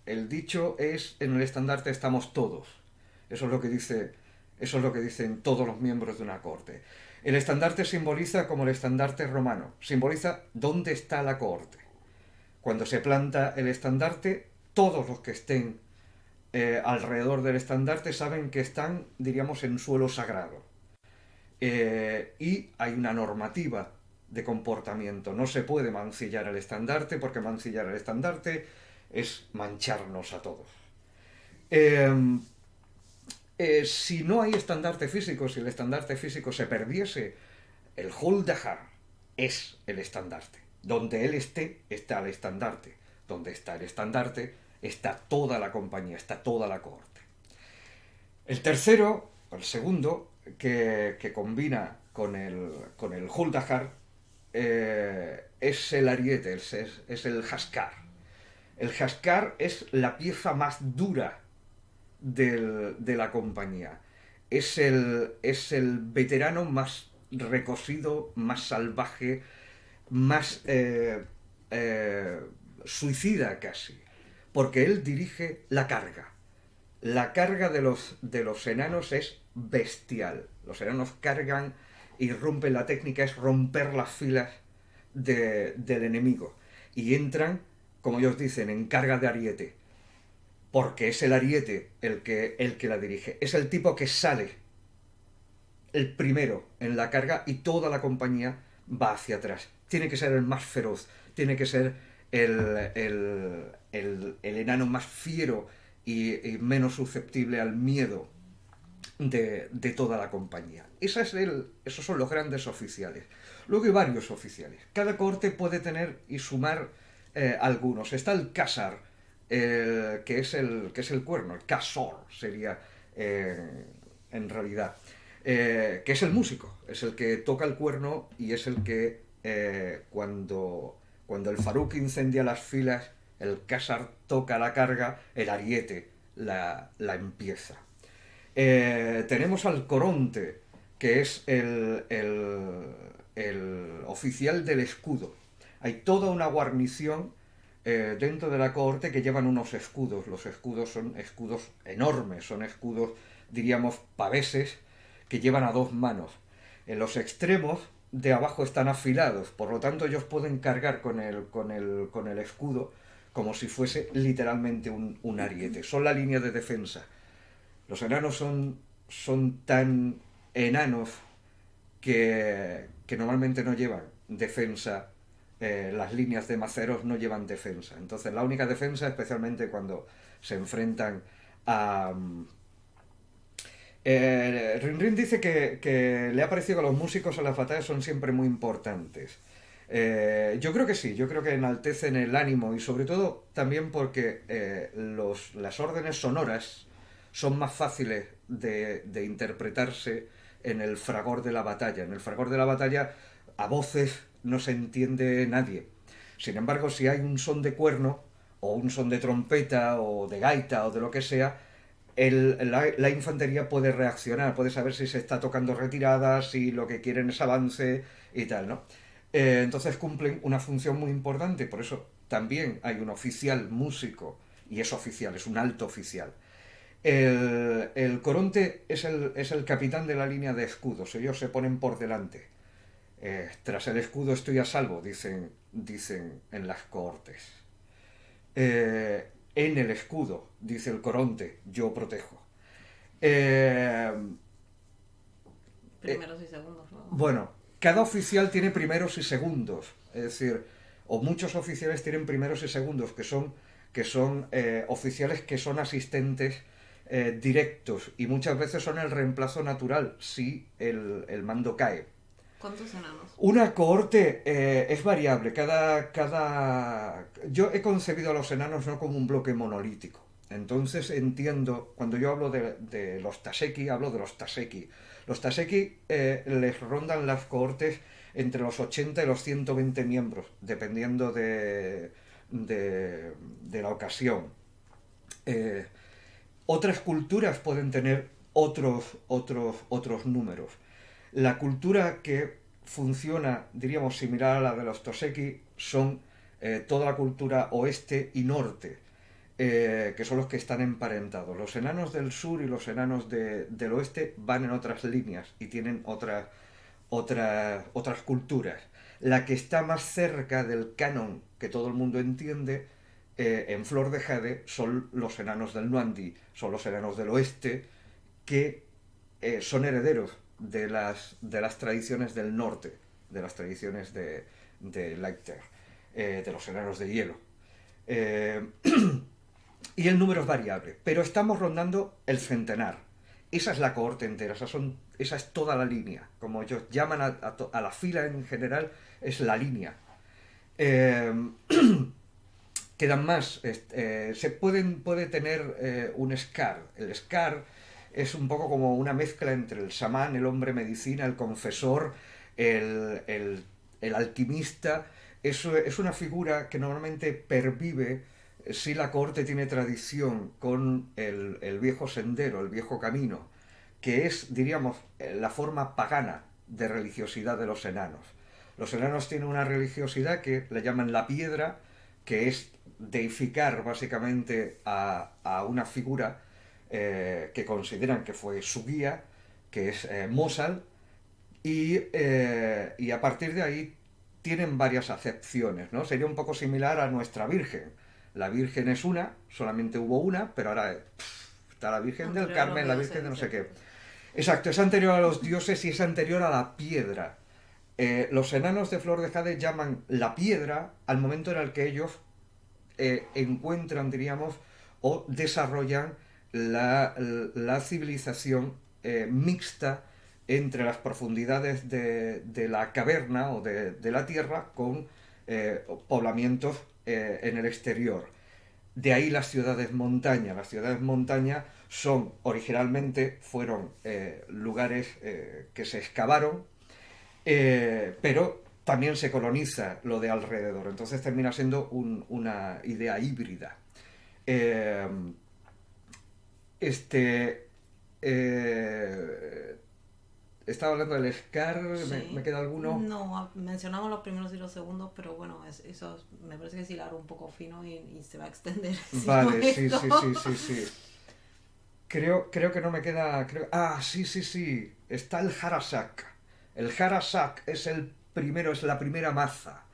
El dicho es: en el estandarte estamos todos. Eso es lo que dicen todos los miembros de una cohorte. El estandarte simboliza como el estandarte romano. Simboliza dónde está la cohorte. Cuando se planta el estandarte, todos los que estén alrededor del estandarte saben que están, diríamos, en suelo sagrado. Y hay una normativa de comportamiento. No se puede mancillar el estandarte, porque mancillar el estandarte es mancharnos a todos. Si no hay estandarte físico, si el estandarte físico se perdiese, el Holdahar es el estandarte. Donde él esté, está el estandarte. Donde está el estandarte, está toda la compañía, está toda la cohorte. El segundo, que combina con el Holdahar, es el ariete, es el Haskar. El Haskar es la pieza más dura de la compañía. Es el veterano más recosido, más salvaje, más suicida casi, porque él dirige la carga. La carga de los enanos es bestial. Los enanos cargan y rompen. La técnica es romper las filas del enemigo y entran, como ellos dicen, en carga de ariete, porque es el ariete el que la dirige. Es el tipo que sale el primero en la carga y toda la compañía va hacia atrás. Tiene que ser el más feroz, tiene que ser el enano más fiero y menos susceptible al miedo de toda la compañía. Esos son los grandes oficiales. Luego hay varios oficiales. Cada cohorte puede tener y sumar algunos. Está el Kasar, que es el cuerno. El Kasor sería en realidad. Que es el músico. Es el que toca el cuerno y es el que cuando el Faruk incendia las filas, el Kasar toca la carga, el ariete la empieza. Tenemos al Coronte, que es el oficial del escudo. Hay toda una guarnición dentro de la cohorte que llevan unos escudos. Los escudos son escudos enormes, son escudos, diríamos, paveses, que llevan a dos manos. En los extremos de abajo están afilados, por lo tanto ellos pueden cargar con el escudo como si fuese literalmente un ariete. Son la línea de defensa. Los enanos son tan enanos que normalmente no llevan defensa. Las líneas de maceros no llevan defensa. Entonces la única defensa, especialmente cuando se enfrentan a... Rin dice que le ha parecido que los músicos en las batallas son siempre muy importantes. Yo creo que sí, yo creo que enaltecen el ánimo y sobre todo también porque las órdenes sonoras son más fáciles de interpretarse en el fragor de la batalla. En el fragor de la batalla a voces no se entiende nadie. Sin embargo, si hay un son de cuerno o un son de trompeta o de gaita o de lo que sea, la infantería puede reaccionar, puede saber si se está tocando retirada, si lo que quieren es avance y tal, ¿no? Entonces cumplen una función muy importante, por eso también hay un oficial músico, y es oficial, es un alto oficial. El coronte es el capitán de la línea de escudos, ellos se ponen por delante. Tras el escudo estoy a salvo, dicen en las cohortes. En el escudo, dice el coronte, yo protejo. Primeros y segundos, ¿no? Bueno, cada oficial tiene primeros y segundos, es decir, o muchos oficiales tienen primeros y segundos, que son oficiales que son asistentes directos y muchas veces son el reemplazo natural si el mando cae. ¿Cuántos enanos? Una cohorte es variable. Yo he concebido a los enanos no como un bloque monolítico. Entonces entiendo, cuando yo hablo de los Taseki, hablo de los Taseki. Los Taseki les rondan las cohortes entre los 80 y los 120 miembros, dependiendo de la ocasión. Otras culturas pueden tener otros números. La cultura que funciona, diríamos, similar a la de los Toseki son toda la cultura oeste y norte, que son los que están emparentados. Los enanos del sur y los enanos del oeste van en otras líneas y tienen otras culturas. La que está más cerca del canon que todo el mundo entiende en Flor de Jade son los enanos del Nuandi, son los enanos del oeste que son herederos de las tradiciones del norte, de las tradiciones de Leicester, de los enanos de hielo. Y el número es variable, pero estamos rondando el centenar. Esa es la cohorte entera, esa es toda la línea. Como ellos llaman a la fila en general, es la línea. Quedan más. Puede tener un Scar. El Scar es un poco como una mezcla entre el samán, el hombre medicina, el confesor, el alquimista. Es una figura que normalmente pervive si la cohorte tiene tradición con el viejo sendero, el viejo camino, que es, diríamos, la forma pagana de religiosidad de los enanos. Los enanos tienen una religiosidad que le llaman la piedra, que es deificar básicamente a una figura que consideran que fue su guía, que es Mosal, y a partir de ahí tienen varias acepciones, ¿no? Sería un poco similar a nuestra Virgen. La Virgen es una, solamente hubo una, pero ahora está la Virgen del Carmen, la Virgen de no sé qué. Exacto, es anterior a los dioses y es anterior a la piedra. Los enanos de Flor de Jade llaman la piedra al momento en el que ellos encuentran, diríamos, o desarrollan la civilización mixta entre las profundidades de la caverna o de la tierra con poblamientos en el exterior. De ahí las ciudades montaña. Las ciudades montaña fueron lugares que se excavaron, pero también se coloniza lo de alrededor. Entonces termina siendo una idea híbrida. Estaba hablando del Scar, sí. ¿Me queda alguno? No, mencionamos los primeros y los segundos, pero bueno, eso me parece que es hilar un poco fino y se va a extender. Vale, sí. Creo que no me queda... Sí. Está el Harasak. El Harasak es la primera maza.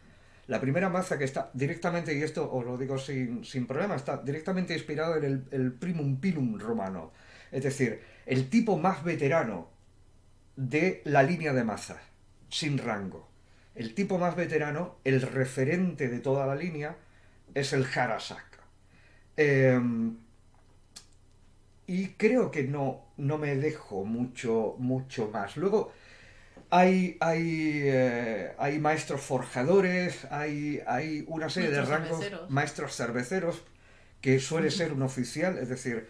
La primera maza que está directamente, y esto os lo digo sin problema, está directamente inspirado en el primum pilum romano. Es decir, el tipo más veterano de la línea de mazas, sin rango. El tipo más veterano, el referente de toda la línea, es el Jarasaka. Eh, y creo que no me dejo mucho más. Luego hay maestros forjadores, hay una serie de Nuestros rangos, cerveceros. maestros cerveceros, que suele ser un oficial, es decir,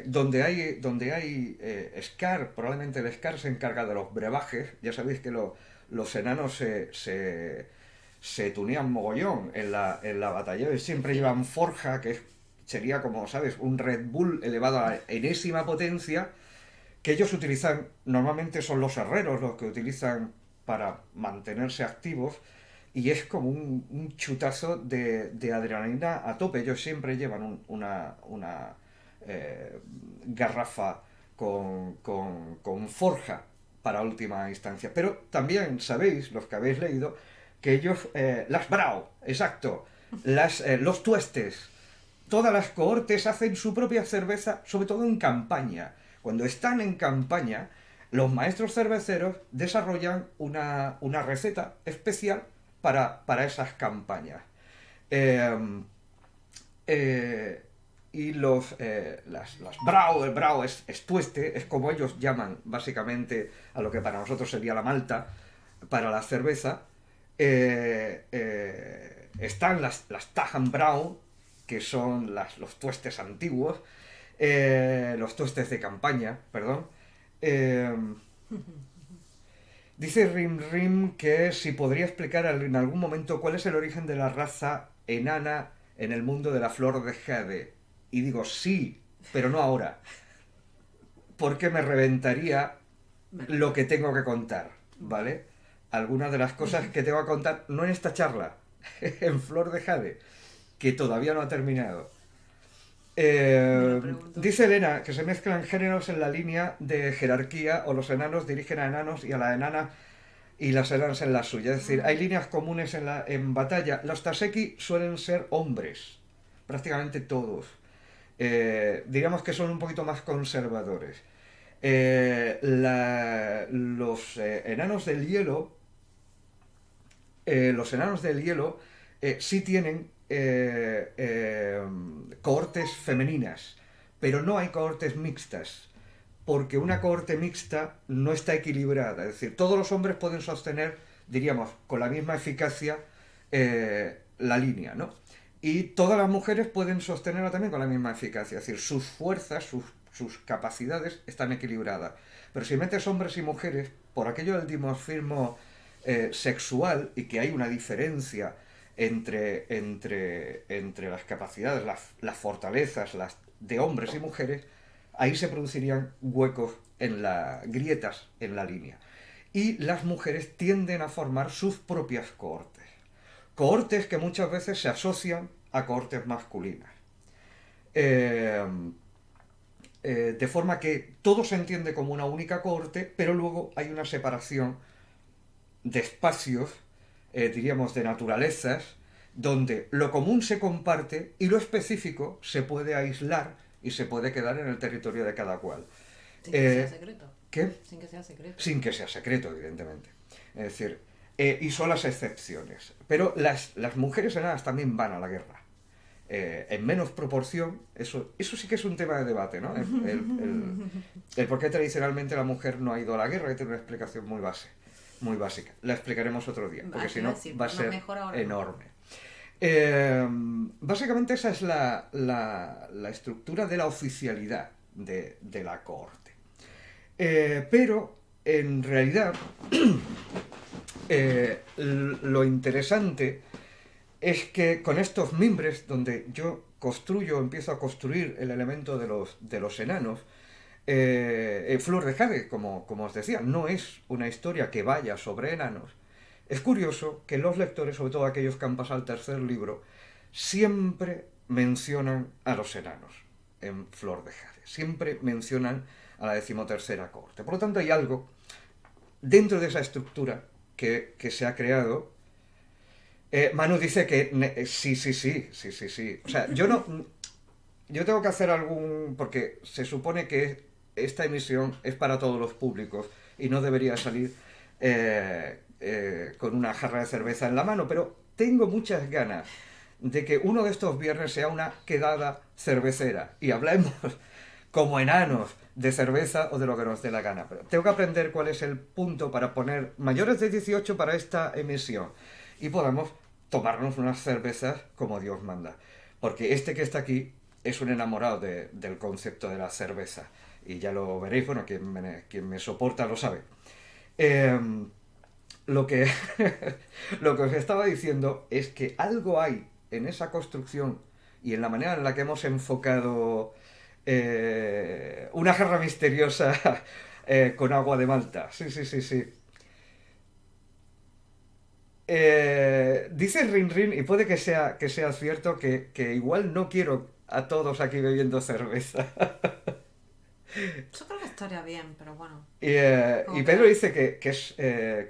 donde hay Scar, probablemente el Scar se encarga de los brebajes. Ya sabéis que los enanos se tunean mogollón en la batalla y siempre llevan forja, sería como, ¿sabes? Un Red Bull elevado a la enésima potencia, que ellos utilizan, normalmente son los herreros los que utilizan para mantenerse activos, y es como un chutazo de adrenalina a tope. Ellos siempre llevan una garrafa con forja para última instancia. Pero también sabéis, los que habéis leído, que ellos, las Brau, exacto, los tuestes, todas las cohortes hacen su propia cerveza, sobre todo en campaña. Cuando están en campaña, los maestros cerveceros desarrollan una receta especial para esas campañas. Eh, eh, y las Brau, el Brau es tueste, es como ellos llaman básicamente a lo que para nosotros sería la malta para la cerveza. Están las Tagenbrau, que son los tuestes antiguos, los tuestes de campaña, perdón. Eh, Dice Rim Rim que si podría explicar en algún momento cuál es el origen de la raza enana en el mundo de la flor de Jade. Y digo, sí, pero no ahora, porque me reventaría lo que tengo que contar, ¿vale? Algunas de las cosas que tengo que contar, no en esta charla, en Flor de Jade, que todavía no ha terminado. Me lo pregunto. Dice Elena que se mezclan géneros en la línea de jerarquía, o los enanos dirigen a enanos y a la enana y las enanas en la suya. Es decir, hay líneas comunes en batalla. Los Taseki suelen ser hombres, prácticamente todos. Diríamos que son un poquito más conservadores. Los enanos del hielo sí tienen cohortes femeninas, pero no hay cohortes mixtas, porque una cohorte mixta no está equilibrada. Es decir, todos los hombres pueden sostener, diríamos, con la misma eficacia la línea, ¿no? Y todas las mujeres pueden sostenerla también con la misma eficacia. Es decir, sus fuerzas, sus capacidades están equilibradas. Pero si metes hombres y mujeres, por aquello del dimorfismo sexual, y que hay una diferencia entre las capacidades, las fortalezas de hombres y mujeres, ahí se producirían huecos, grietas en la línea. Y las mujeres tienden a formar sus propias cohortes. Cohortes que muchas veces se asocian a cohortes masculinas. De forma que todo se entiende como una única cohorte, pero luego hay una separación de espacios, diríamos de naturalezas, donde lo común se comparte y lo específico se puede aislar y se puede quedar en el territorio de cada cual. Sin que sea secreto. ¿Qué? Sin que sea secreto. Sin que sea secreto, evidentemente. Es decir, y son las excepciones. Pero las mujeres enanas también van a la guerra. En menos proporción, eso sí que es un tema de debate, ¿no? El por qué tradicionalmente la mujer no ha ido a la guerra, que tiene una explicación muy básica. La explicaremos otro día, porque si no va a ser enorme. Básicamente esa es la estructura de la oficialidad de la cohorte. Pero en realidad lo interesante es que con estos mimbres, donde yo empiezo a construir el elemento de los enanos, Flor de Jade, como os decía, no es una historia que vaya sobre enanos. Es curioso que los lectores, sobre todo aquellos que han pasado al tercer libro, siempre mencionan a los enanos en Flor de Jade. Siempre mencionan a la 13ª cohorte. Por lo tanto, hay algo dentro de esa estructura que se ha creado Manu dice que sí, sí, sí, sí, sí, sí. O sea, yo no, yo tengo que hacer algún, porque se supone que esta emisión es para todos los públicos y no debería salir con una jarra de cerveza en la mano, pero tengo muchas ganas de que uno de estos viernes sea una quedada cervecera y hablemos como enanos de cerveza o de lo que nos dé la gana. Pero tengo que aprender cuál es el punto para poner mayores de 18 para esta emisión y podamos tomarnos unas cervezas como Dios manda. Porque este que está aquí es un enamorado del concepto de la cerveza. Y ya lo veréis, bueno, quien me soporta lo sabe. Eh, lo que, lo que os estaba diciendo es que algo hay en esa construcción y en la manera en la que hemos enfocado una jarra misteriosa con agua de Malta. Sí, sí, sí, sí. Dice Rin Rin, y puede que sea cierto, que igual no quiero a todos aquí bebiendo cerveza. Yo creo que estaría bien, pero bueno. Y Como que Pedro no, dice que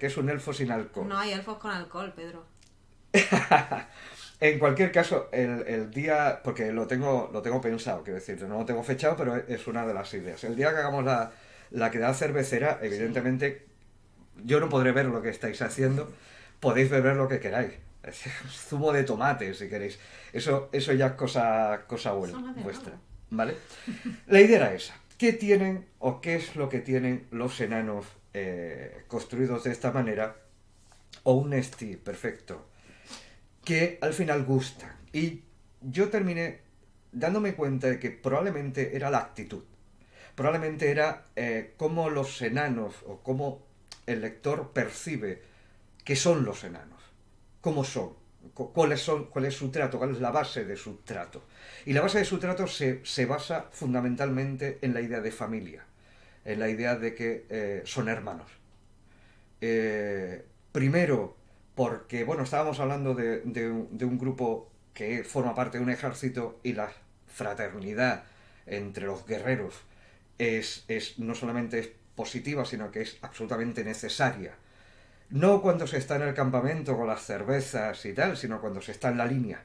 es un elfo sin alcohol. no hay elfos con alcohol, Pedro. En cualquier caso, el día, porque lo tengo pensado, quiero decir, no lo tengo fechado, pero es una de las ideas. El día que hagamos la quedada cervecera, Sí. evidentemente, yo no podré ver lo que estáis haciendo, podéis beber lo que queráis. Zumo de tomate, si queréis. Eso ya es cosa Suena de vuestra, nuevo. ¿vale? La idea era esa. ¿Qué tienen o qué es lo que tienen los enanos construidos de esta manera? O un Nesti perfecto que al final gustan. Y yo terminé dándome cuenta de que probablemente era la actitud. Probablemente era cómo los enanos o cómo el lector percibe que son los enanos. Cómo son. Cuál es su trato, cuál es la base de su trato. Y la base de su trato se basa fundamentalmente en la idea de familia, en la idea de que son hermanos. Primero, porque, bueno, estábamos hablando de un grupo que forma parte de un ejército y la fraternidad entre los guerreros no solamente es positiva, sino que es absolutamente necesaria. No cuando se está en el campamento con las cervezas y tal, sino cuando se está en la línea.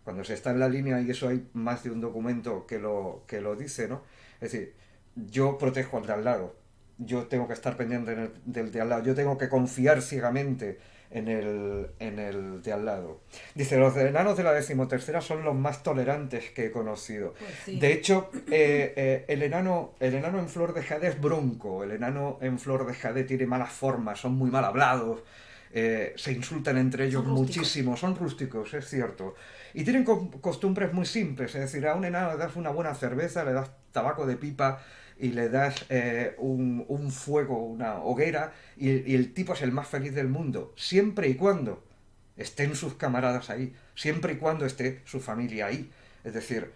Cuando se está en la línea, y eso hay más de un documento que lo dice, ¿no? Es decir, yo protejo al de al lado, yo tengo que estar pendiente del de al lado, yo tengo que confiar ciegamente en el de al lado. Dice, los enanos de la decimotercera son los más tolerantes que he conocido. Pues De sí. hecho, el enano en Flor de Jade es bronco, el enano en Flor de Jade tiene malas formas, son muy mal hablados, se insultan entre ellos Son rústicos. muchísimo, son rústicos, es cierto. Y tienen costumbres muy simples, es decir, a un enano le das una buena cerveza, le das tabaco de pipa y le das un fuego, una hoguera, y el tipo es el más feliz del mundo, siempre y cuando estén sus camaradas ahí, siempre y cuando esté su familia ahí. Es decir,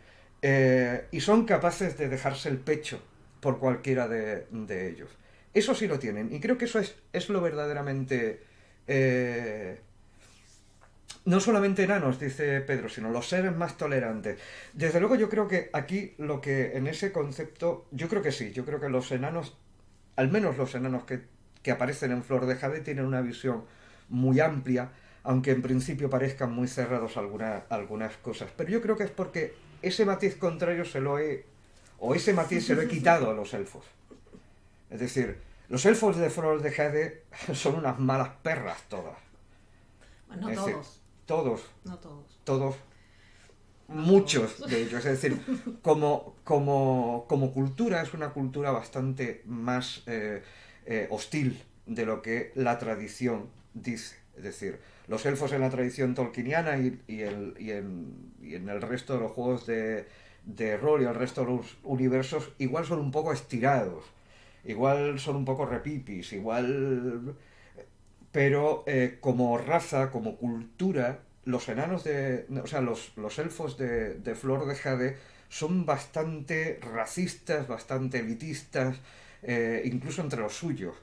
y son capaces de dejarse el pecho por cualquiera de ellos. Eso sí lo tienen, y creo que eso es lo verdaderamente... eh, no solamente enanos, dice Pedro, sino los seres más tolerantes. Desde luego yo creo que aquí lo que en ese concepto, yo creo que sí, yo creo que los enanos, al menos los enanos que aparecen en Flor de Jade, tienen una visión muy amplia, aunque en principio parezcan muy cerrados algunas cosas. Pero yo creo que es porque ese matiz contrario o ese matiz se lo he quitado a los elfos. Es decir, los elfos de Flor de Jade son unas malas perras todas. Bueno, no Es decir, todos. todos, No todos. todos, No todos. muchos de ellos. Es decir, como cultura es una cultura bastante más hostil de lo que la tradición dice. Es decir, los elfos en la tradición tolkieniana y en el resto de los juegos de rol y el resto de los universos igual son un poco estirados, igual son un poco repipis, igual pero como raza, como cultura, los enanos o sea, los elfos de Flor de Jade son bastante racistas, bastante elitistas, incluso entre los suyos.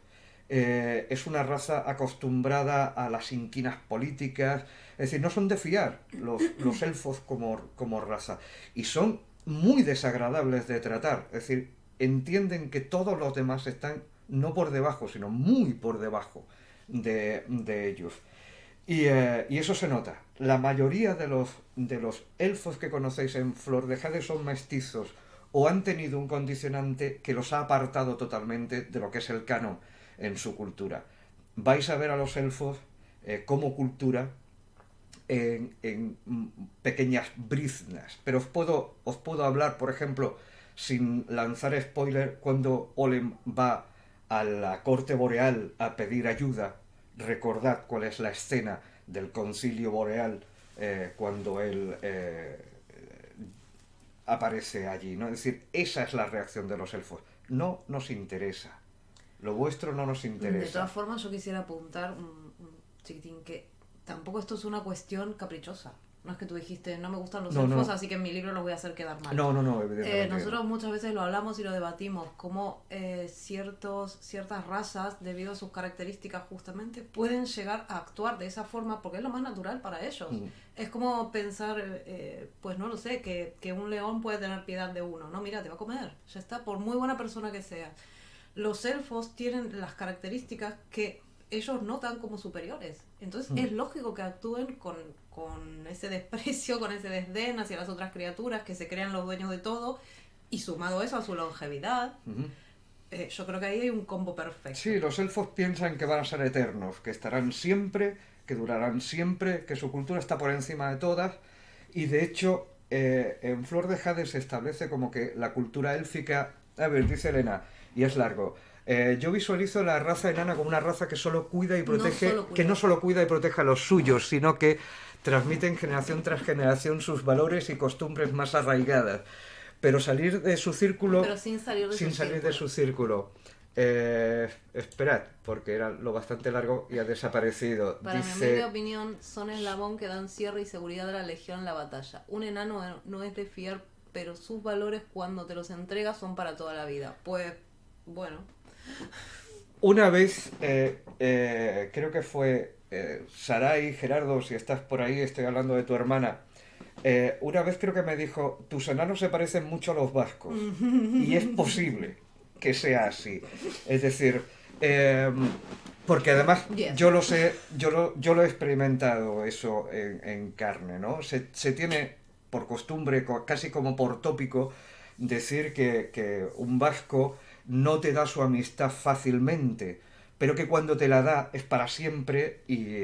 Es una raza acostumbrada a las inquinas políticas, es decir, no son de fiar los elfos como raza. Y son muy desagradables de tratar, es decir, entienden que todos los demás están no por debajo, sino muy por debajo de ellos. Y eso se nota. La mayoría de los elfos que conocéis en Flor de Jade son mestizos o han tenido un condicionante que los ha apartado totalmente de lo que es el canon en su cultura. Vais a ver a los elfos como cultura en pequeñas briznas. Pero os puedo hablar, por ejemplo, sin lanzar spoiler, cuando Olem va a la corte boreal a pedir ayuda. Recordad cuál es la escena del concilio boreal cuando él aparece allí, ¿no? Es decir, esa es la reacción de los elfos. No nos interesa. Lo vuestro no nos interesa. De todas formas, yo quisiera apuntar un chiquitín que tampoco esto es una cuestión caprichosa. No es que tú dijiste, no me gustan los elfos, así que en mi libro los voy a hacer quedar mal. No, evidentemente. Nosotros muchas veces lo hablamos y lo debatimos, cómo ciertas razas, debido a sus características justamente, pueden llegar a actuar de esa forma porque es lo más natural para ellos. Es como pensar, pues no lo sé, que un león puede tener piedad de uno. No, mira, te va a comer, ya está, por muy buena persona que sea. Los elfos tienen las características que ellos notan como superiores. Entonces es lógico que actúen con ese desprecio, con ese desdén hacia las otras criaturas, que se crean los dueños de todo, y sumado eso a su longevidad, yo creo que ahí hay un combo perfecto. Sí, los elfos piensan que van a ser eternos, que estarán siempre, que durarán siempre, que su cultura está por encima de todas, y de hecho en Flor de Jade se establece como que la cultura élfica, a ver, dice Elena, y es largo, yo visualizo la raza enana como una raza que solo cuida y protege, que no solo cuida y protege a los suyos, sino que transmiten generación tras generación sus valores y costumbres más arraigadas. Pero salir de su círculo... Pero sin salir de su círculo. Esperad, porque era lo bastante largo y ha desaparecido. Para mi humilde opinión, son eslabón que dan cierre y seguridad a la legión en la batalla. Un enano no es de fiar, pero sus valores cuando te los entregas son para toda la vida. Pues, bueno... Una vez, creo que fue Sarai, Gerardo, si estás por ahí, estoy hablando de tu hermana. Una vez creo que me dijo, tus enanos se parecen mucho a los vascos. Y es posible que sea así. Es decir, porque además yo lo sé, yo lo he experimentado eso en carne, ¿no? Se tiene por costumbre, casi como por tópico, decir que un vasco no te da su amistad fácilmente, pero que cuando te la da es para siempre y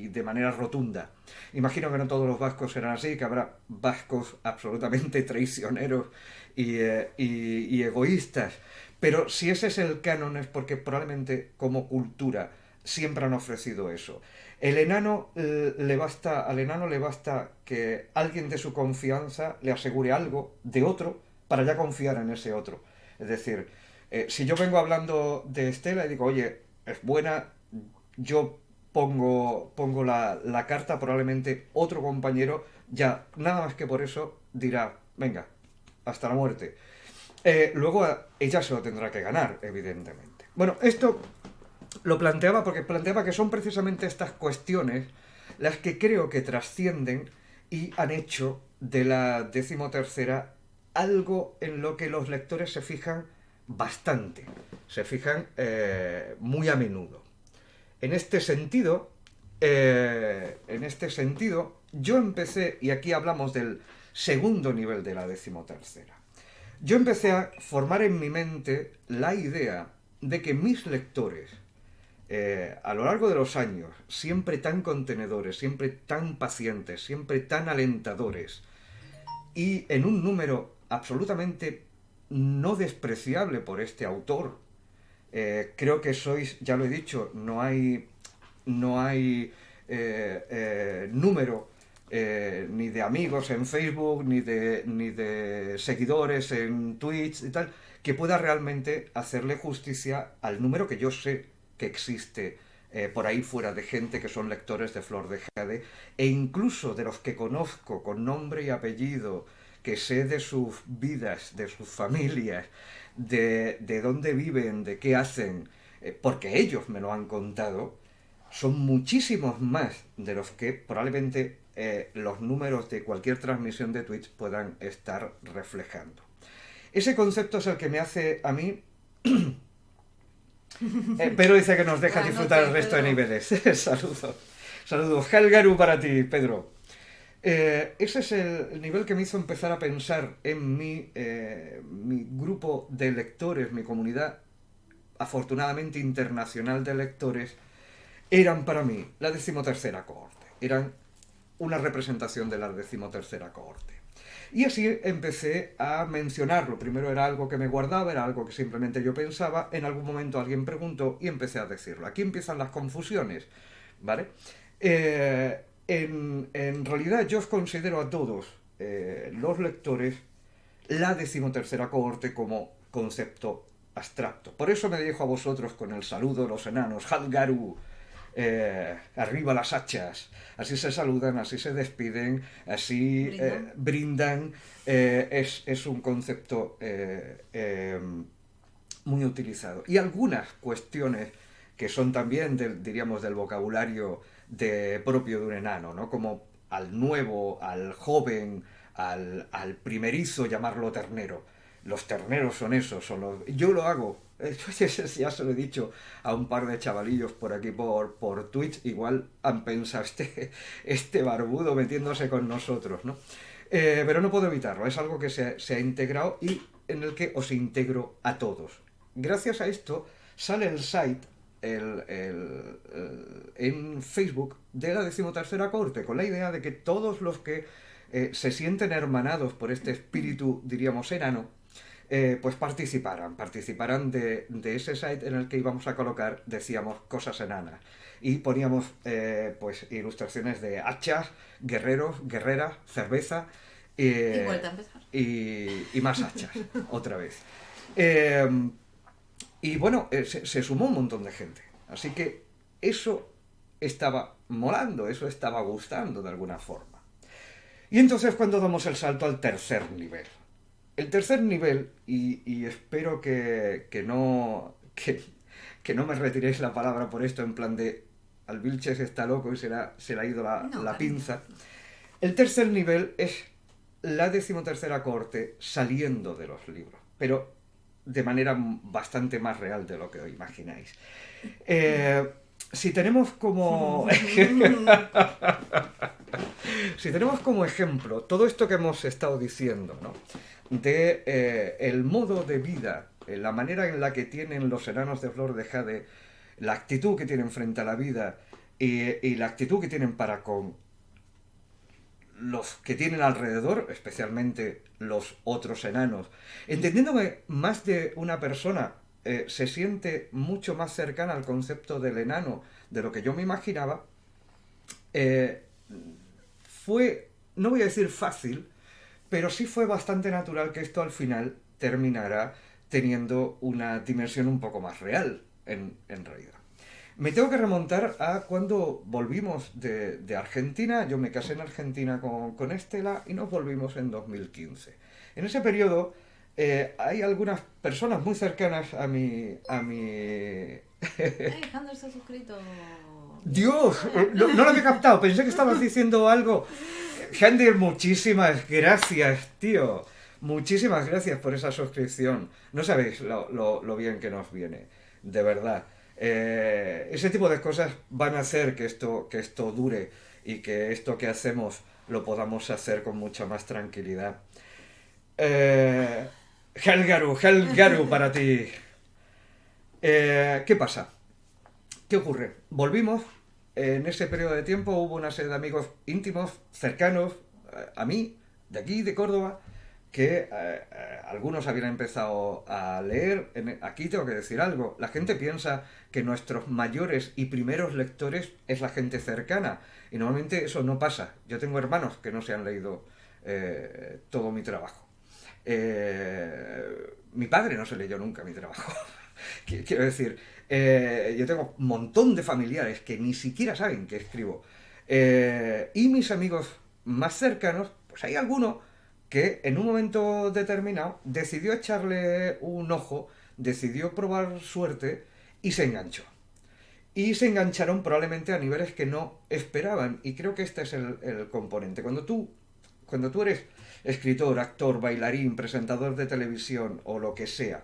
de manera rotunda. Imagino que no todos los vascos serán así, que habrá vascos absolutamente traicioneros y egoístas, pero si ese es el canon es porque probablemente como cultura siempre han ofrecido eso. Al enano le basta que alguien de su confianza le asegure algo de otro para ya confiar en ese otro. Es decir, si yo vengo hablando de Estela y digo, oye, es buena, yo pongo la carta, probablemente otro compañero, ya nada más que por eso dirá, venga, hasta la muerte. Luego ella se lo tendrá que ganar, evidentemente. Bueno, esto lo planteaba porque planteaba que son precisamente estas cuestiones las que creo que trascienden y han hecho de la 13ª algo en lo que los lectores se fijan bastante, se fijan muy a menudo. En este sentido, yo empecé, y aquí hablamos del segundo nivel de la 13ª, yo empecé a formar en mi mente la idea de que mis lectores, a lo largo de los años, siempre tan contenedores, siempre tan pacientes, siempre tan alentadores, y en un número absolutamente no despreciable por este autor. Creo que sois, ya lo he dicho, no hay número ni de amigos en Facebook, ni de seguidores en Twitch y tal, que pueda realmente hacerle justicia al número que yo sé que existe por ahí fuera de gente que son lectores de Flor de Jade, e incluso de los que conozco con nombre y apellido, que sé de sus vidas, de sus familias, de dónde viven, de qué hacen, porque ellos me lo han contado, son muchísimos más de los que probablemente los números de cualquier transmisión de Twitch puedan estar reflejando. Ese concepto es el que me hace a mí Pedro dice que nos deja Buenas disfrutar noches, el resto de Pedro. niveles. Saludos. Saludos. Helgaru para ti, Pedro. Ese es el nivel que me hizo empezar a pensar en mi grupo de lectores, mi comunidad afortunadamente internacional de lectores, eran para mí la 13ª cohorte. Eran una representación de la 13ª cohorte. Y así empecé a mencionarlo. Primero era algo que me guardaba, era algo que simplemente yo pensaba. En algún momento alguien preguntó y empecé a decirlo. Aquí empiezan las confusiones, ¿vale? En realidad yo os considero a todos los lectores la 13ª cohorte como concepto abstracto. Por eso me dirijo a vosotros con el saludo de los enanos, Hadgaru, arriba las hachas. Así se saludan, así se despiden, así brindan. Es un concepto muy utilizado. Y algunas cuestiones que son también, diríamos, del vocabulario propio de un enano, ¿no? Como al nuevo, al joven, al primerizo, llamarlo ternero. Los terneros son esos, yo lo hago. Ya se lo he dicho a un par de chavalillos por aquí por Twitch, igual han pensado este barbudo metiéndose con nosotros, ¿no? Pero no puedo evitarlo, es algo que se ha integrado y en el que os integro a todos. Gracias a esto sale el site en Facebook de la 13ª cohorte, con la idea de que todos los que se sienten hermanados por este espíritu, diríamos, enano, pues participaran de ese site en el que íbamos a colocar, decíamos, cosas enanas. Y poníamos pues ilustraciones de hachas, guerreros, guerreras, cerveza. Y vuelta a empezar. Y más hachas, otra vez. Y bueno, se sumó un montón de gente. Así que eso estaba molando, eso estaba gustando de alguna forma. Y entonces cuando damos el salto al tercer nivel. El tercer nivel, y espero que no me retiréis la palabra por esto, en plan de al Vilches está loco y se le ha ido la pinza. El tercer nivel es la 13ª cohorte saliendo de los libros, pero de manera bastante más real de lo que os imagináis. Si tenemos como ejemplo todo esto que hemos estado diciendo, ¿no? De el modo de vida, la manera en la que tienen los enanos de Flor de Jade, la actitud que tienen frente a la vida y la actitud que tienen para con los que tienen alrededor, especialmente los otros enanos, entendiendo que más de una persona se siente mucho más cercana al concepto del enano de lo que yo me imaginaba, fue, no voy a decir fácil, pero sí fue bastante natural que esto al final terminara teniendo una dimensión un poco más real, en realidad. Me tengo que remontar a cuando volvimos de Argentina. Yo me casé en Argentina con Estela y nos volvimos en 2015. En ese periodo hay algunas personas muy cercanas a mi... Hander se ha suscrito. ¡Dios! No lo había captado, pensé que estabas diciendo algo. Hander, muchísimas gracias, tío. Muchísimas gracias por esa suscripción. No sabéis lo bien que nos viene, de verdad. Ese tipo de cosas van a hacer que esto dure y que esto que hacemos lo podamos hacer con mucha más tranquilidad. Helgaru para ti. ¿Qué pasa? ¿Qué ocurre? Volvimos. En ese periodo de tiempo hubo una serie de amigos íntimos, cercanos a mí, de aquí, de Córdoba, que algunos habían empezado a leer. Aquí tengo que decir algo. La gente piensa que nuestros mayores y primeros lectores es la gente cercana. Y normalmente eso no pasa. Yo tengo hermanos que no se han leído todo mi trabajo. Mi padre no se leyó nunca mi trabajo. Quiero decir, yo tengo un montón de familiares que ni siquiera saben que escribo. Y mis amigos más cercanos, pues hay alguno que en un momento determinado decidió echarle un ojo, decidió probar suerte y se enganchó. Y se engancharon probablemente a niveles que no esperaban. Y creo que este es el componente. Cuando tú eres escritor, actor, bailarín, presentador de televisión o lo que sea,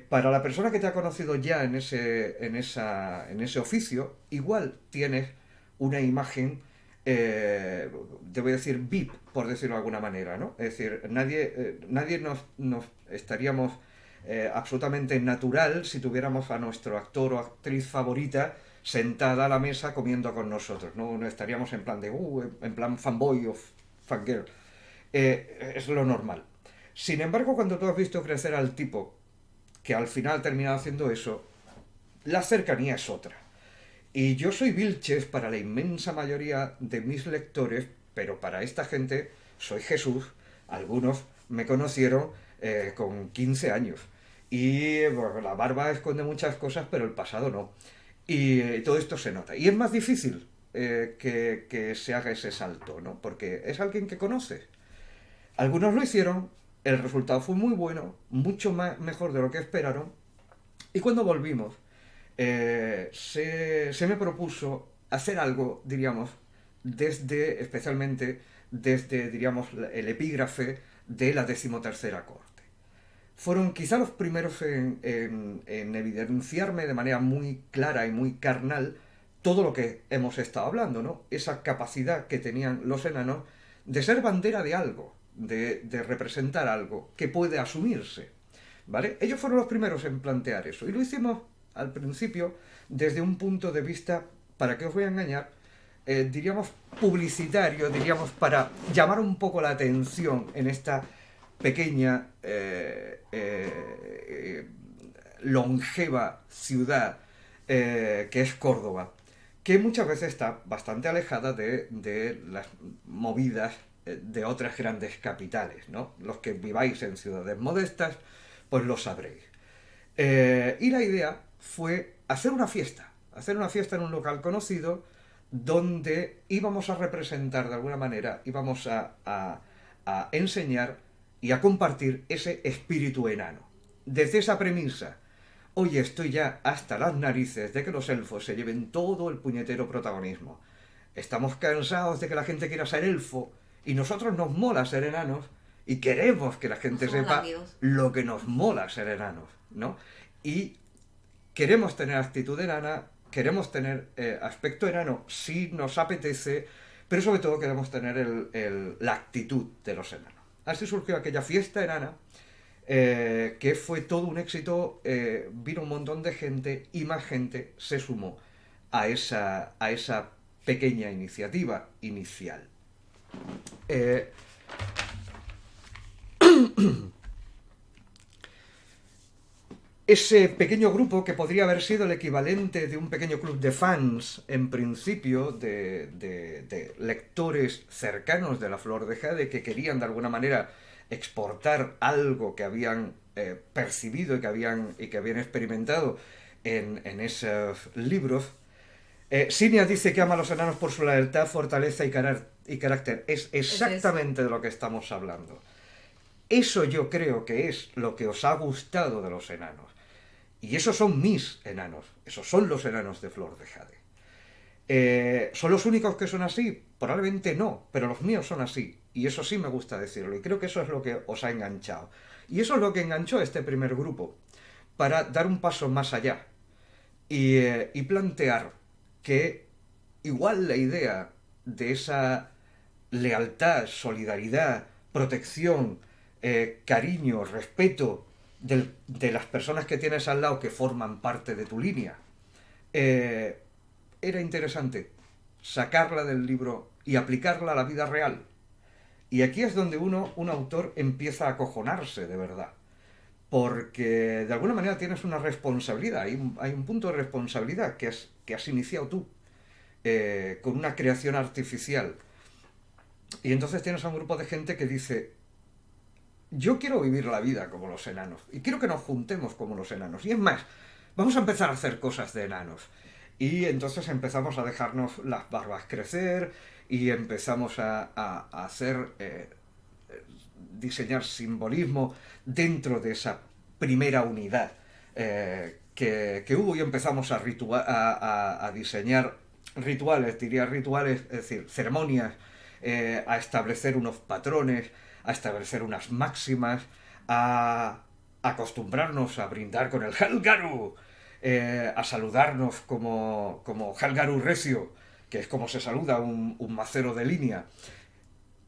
Para la persona que te ha conocido ya en ese oficio, igual tienes una imagen, te voy a decir VIP, por decirlo de alguna manera, ¿no? Es decir, nadie nos estaríamos absolutamente natural si tuviéramos a nuestro actor o actriz favorita sentada a la mesa comiendo con nosotros, ¿no? No estaríamos en plan en plan fanboy o fangirl. Es lo normal. Sin embargo, cuando tú has visto crecer al tipo que al final ha terminado haciendo eso, la cercanía es otra. Y yo soy Vilches para la inmensa mayoría de mis lectores, pero para esta gente soy Jesús. Algunos me conocieron con 15 años. Y bueno, la barba esconde muchas cosas, pero el pasado no. Y todo esto se nota. Y es más difícil que se haga ese salto, ¿no? Porque es alguien que conoces. Algunos lo hicieron, el resultado fue muy bueno, mucho mejor de lo que esperaron, y cuando volvimos, se me propuso hacer algo, diríamos, especialmente desde, diríamos, el epígrafe de la 13ª corte. Fueron quizá los primeros en evidenciarme de manera muy clara y muy carnal todo lo que hemos estado hablando, ¿no? Esa capacidad que tenían los enanos de ser bandera de algo, de representar algo que puede asumirse, ¿vale? Ellos fueron los primeros en plantear eso, y lo hicimos al principio desde un punto de vista, para qué os voy a engañar, diríamos publicitario, diríamos para llamar un poco la atención en esta pequeña, longeva ciudad que es Córdoba, que muchas veces está bastante alejada de las movidas de otras grandes capitales, ¿no? Los que viváis en ciudades modestas, pues lo sabréis. Y la idea fue hacer una fiesta en un local conocido donde íbamos a representar de alguna manera, íbamos a enseñar y a compartir ese espíritu enano. Desde esa premisa, hoy estoy ya hasta las narices de que los elfos se lleven todo el puñetero protagonismo. Estamos cansados de que la gente quiera ser elfo y nosotros nos mola ser enanos y queremos que la gente sepa lo que nos mola ser enanos, ¿no? Y queremos tener actitud enana, queremos tener aspecto enano si nos apetece, pero sobre todo queremos tener la actitud de los enanos. Así surgió aquella fiesta enana, que fue todo un éxito, vino un montón de gente y más gente se sumó a esa pequeña iniciativa inicial. Ese pequeño grupo, que podría haber sido el equivalente de un pequeño club de fans, en principio, de lectores cercanos de La Flor de Jade, que querían de alguna manera exportar algo que habían percibido y que habían experimentado en esos libros. Sinia dice que ama a los enanos por su lealtad, fortaleza y carácter. Es exactamente de lo que estamos hablando. Eso yo creo que es lo que os ha gustado de los enanos. Y esos son mis enanos. Esos son los enanos de Flor de Jade. ¿Son los únicos que son así? Probablemente no, pero los míos son así. Y eso sí me gusta decirlo. Y creo que eso es lo que os ha enganchado. Y eso es lo que enganchó a este primer grupo, para dar un paso más allá y plantear que igual la idea de esa lealtad, solidaridad, protección, cariño, respeto de las personas que tienes al lado que forman parte de tu línea, era interesante sacarla del libro y aplicarla a la vida real. Y aquí es donde un autor empieza a acojonarse de verdad, porque de alguna manera tienes una responsabilidad, hay un punto de responsabilidad que has iniciado tú, con una creación artificial. Y entonces tienes a un grupo de gente que dice: yo quiero vivir la vida como los enanos, y quiero que nos juntemos como los enanos, y es más, vamos a empezar a hacer cosas de enanos. Y entonces empezamos a dejarnos las barbas crecer, y empezamos a hacer, diseñar simbolismo dentro de esa primera unidad que hubo, y empezamos a diseñar rituales, es decir, ceremonias, a establecer unos patrones, a establecer unas máximas, a acostumbrarnos a brindar con el Helgaru, a saludarnos como Helgaru Recio, que es como se saluda un macero de línea.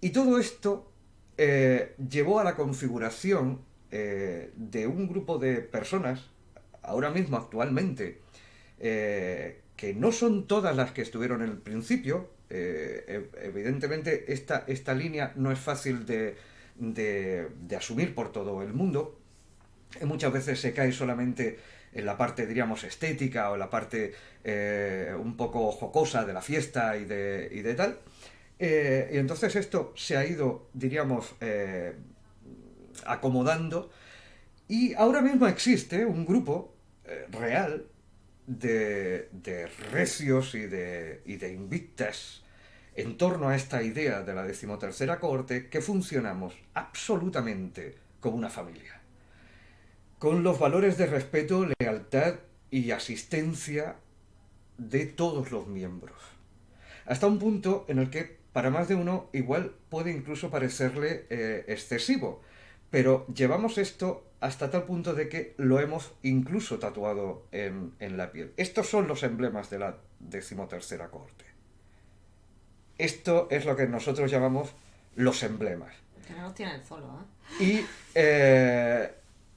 Y todo esto llevó a la configuración de un grupo de personas, ahora mismo, actualmente, que no son todas las que estuvieron en el principio. Evidentemente, esta línea no es fácil de asumir por todo el mundo. Muchas veces se cae solamente en la parte, diríamos, estética o en la parte un poco jocosa de la fiesta y de tal. Y entonces esto se ha ido, diríamos, acomodando, y ahora mismo existe un grupo real de recios y de invictas en torno a esta idea de la 13ª cohorte, que funcionamos absolutamente como una familia, con los valores de respeto, lealtad y asistencia de todos los miembros. Hasta un punto en el que para más de uno igual puede incluso parecerle excesivo, pero llevamos esto hasta tal punto de que lo hemos incluso tatuado en la piel. Estos son los emblemas de la 13ª cohorte. Esto es lo que nosotros llamamos los emblemas. Que no los tiene el solo, ¿eh?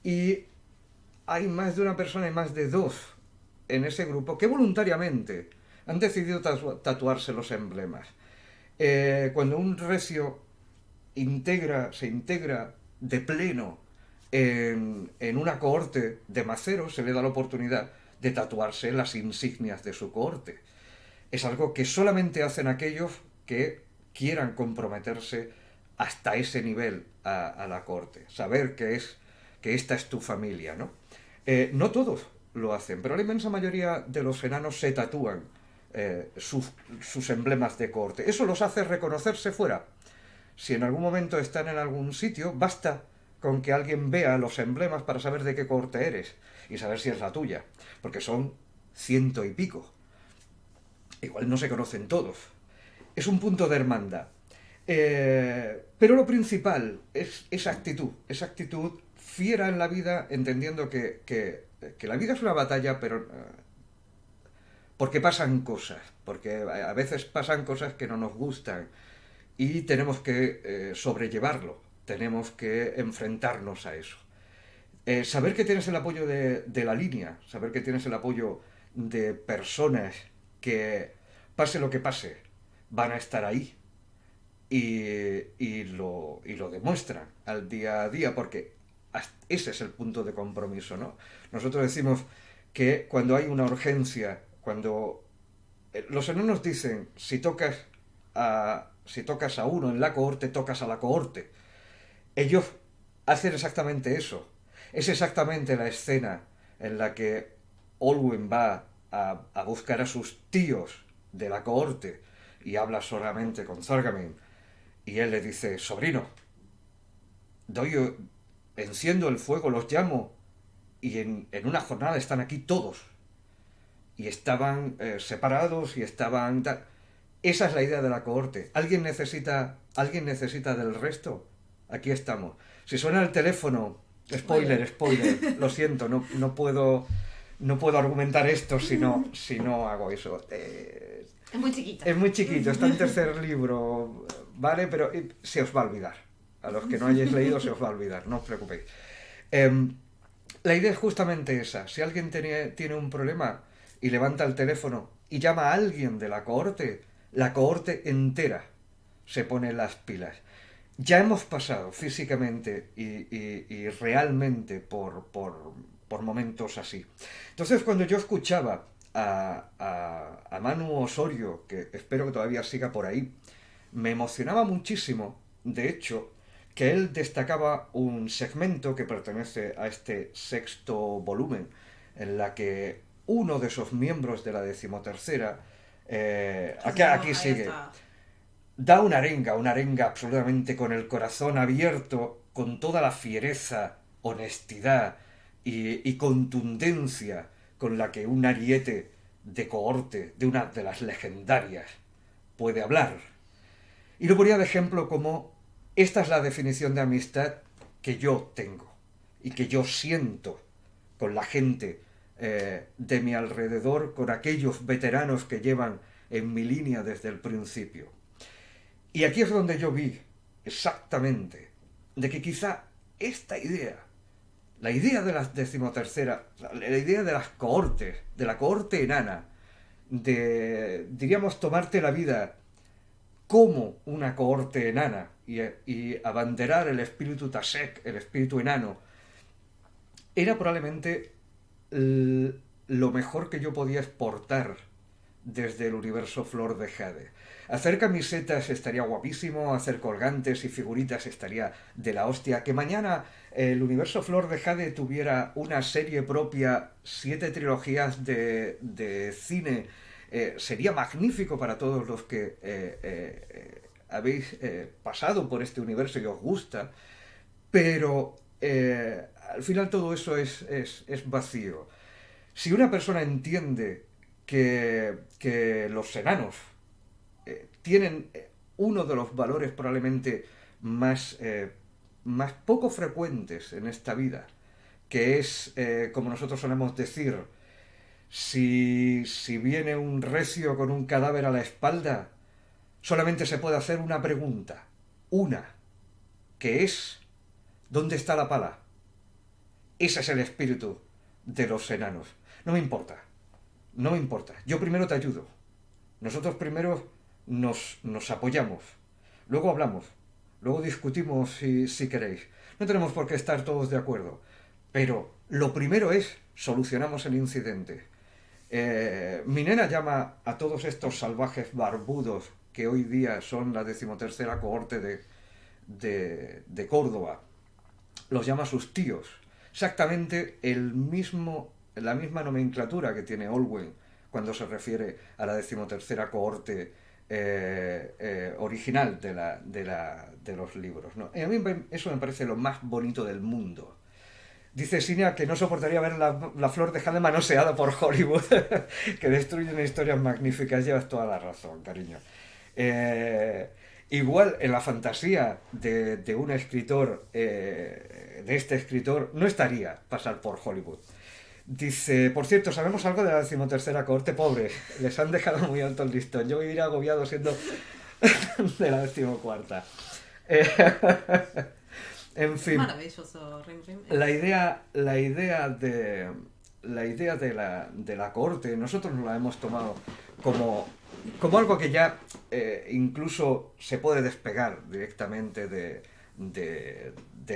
Y hay más de una persona y más de dos en ese grupo que voluntariamente han decidido tatuarse los emblemas. Cuando un recio se integra de pleno en una cohorte de maceros, se le da la oportunidad de tatuarse las insignias de su cohorte. Es algo que solamente hacen aquellos que quieran comprometerse hasta ese nivel a la cohorte. Saber que esta es tu familia, ¿no? No todos lo hacen, pero la inmensa mayoría de los enanos se tatúan sus emblemas de cohorte. Eso los hace reconocerse fuera. Si en algún momento están en algún sitio, basta con que alguien vea los emblemas para saber de qué cohorte eres y saber si es la tuya, porque son 100 y pico. Igual no se conocen todos. Es un punto de hermandad. Pero lo principal es esa actitud fiera en la vida, entendiendo que la vida es una batalla, pero porque pasan cosas, porque a veces pasan cosas que no nos gustan y tenemos que sobrellevarlo, tenemos que enfrentarnos a eso. Saber que tienes el apoyo de la línea, saber que tienes el apoyo de personas que, pase lo que pase, van a estar ahí y lo demuestran al día a día, porque ese es el punto de compromiso, ¿no? Nosotros decimos que cuando hay una urgencia, cuando los enanos dicen, si tocas a uno en la cohorte, tocas a la cohorte. Ellos hacen exactamente eso. Es exactamente la escena en la que Olwyn va a buscar a sus tíos de la cohorte y habla solamente con Zargamin, y él le dice, sobrino, enciendo el fuego, los llamo, y en una jornada están aquí todos. Y estaban separados y estaban... Esa es la idea de la cohorte. ¿Alguien necesita del resto? Aquí estamos. Si suena el teléfono, spoiler, lo siento, no puedo argumentar esto si no hago eso. Es muy chiquito. Es muy chiquito, está en tercer libro, ¿vale? Pero se os va a olvidar. A los que no hayáis leído se os va a olvidar, no os preocupéis. La idea es justamente esa. Si alguien tiene un problema y levanta el teléfono y llama a alguien de la cohorte entera se pone las pilas. Ya hemos pasado físicamente y realmente por momentos así. Entonces, cuando yo escuchaba a Manu Osorio, que espero que todavía siga por ahí, me emocionaba muchísimo, de hecho, que él destacaba un segmento que pertenece a este 6º volumen, en la que uno de esos miembros de la 13ª, aquí sigue, da una arenga absolutamente con el corazón abierto, con toda la fiereza, honestidad y contundencia con la que un ariete de cohorte, de una de las legendarias, puede hablar. Y lo ponía de ejemplo como, esta es la definición de amistad que yo tengo, y que yo siento con la gente de mi alrededor, con aquellos veteranos que llevan en mi línea desde el principio. Y aquí es donde yo vi exactamente de que quizá esta idea, la idea de la decimotercera, la idea de las cohortes, de la cohorte enana, de, diríamos, tomarte la vida como una cohorte enana y abanderar el espíritu Tasek, el espíritu enano, era probablemente lo mejor que yo podía exportar desde el universo Flor de Jade. Hacer camisetas estaría guapísimo, hacer colgantes y figuritas estaría de la hostia. Que mañana el universo Flor de Jade tuviera una serie propia, 7 trilogías de cine, sería magnífico para todos los que habéis pasado por este universo y os gusta, pero al final todo eso es vacío. Si una persona entiende que los enanos tienen uno de los valores probablemente más poco frecuentes en esta vida, que es, como nosotros solemos decir, si viene un recio con un cadáver a la espalda, solamente se puede hacer una pregunta, una, que es, ¿dónde está la pala? Ese es el espíritu de los enanos. No me importa, no me importa. Yo primero te ayudo. Nosotros primero nos apoyamos. Luego hablamos. Luego discutimos si queréis. No tenemos por qué estar todos de acuerdo. Pero lo primero es solucionamos el incidente. Mi nena llama a todos estos salvajes barbudos que hoy día son la 13ª cohorte de Córdoba. Los llama sus tíos. Exactamente la misma nomenclatura que tiene Olwen cuando se refiere a la 13ª cohorte original de los libros, ¿no? Y a mí eso me parece lo más bonito del mundo. Dice Sinia que no soportaría ver la Flor de Jade manoseada por Hollywood, que destruyen historias magníficas. Llevas toda la razón, cariño. Igual en la fantasía de un escritor, de este escritor, no estaría pasar por Hollywood. Dice, por cierto, ¿sabemos algo de la 13ª cohorte? Pobre, les han dejado muy alto el listón. Yo viviría agobiado siendo de la 14ª. En fin. Maravilloso, Rim Rim. La idea de la cohorte, nosotros nos la hemos tomado como algo que ya incluso se puede despegar directamente de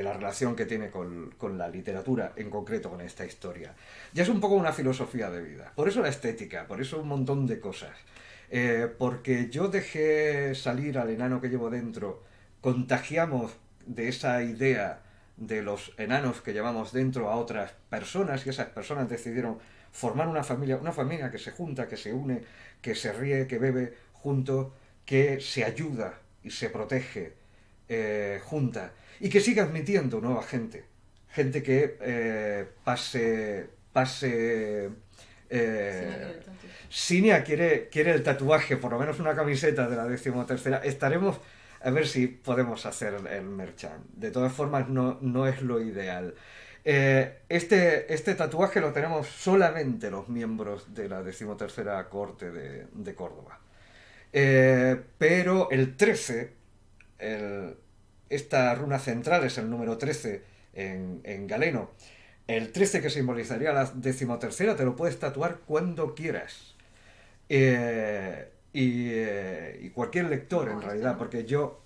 la relación que tiene con la literatura, en concreto con esta historia. Ya es un poco una filosofía de vida. Por eso la estética, por eso un montón de cosas. Porque yo dejé salir al enano que llevo dentro, contagiamos de esa idea de los enanos que llevamos dentro a otras personas, y esas personas decidieron formar una familia que se junta, que se une, que se ríe, que bebe juntos, que se ayuda y se protege junta, y que siga admitiendo nueva gente que pase Sinia quiere el tatuaje, por lo menos una camiseta de la 13ª. Estaremos a ver si podemos hacer el merchan. De todas formas, no es lo ideal. Este tatuaje lo tenemos solamente los miembros de la 13ª cohorte de Córdoba. Pero el 13, esta runa central es el número 13 en galeno. El 13, que simbolizaría la 13ª, te lo puedes tatuar cuando quieras. Y cualquier lector, en realidad, porque yo...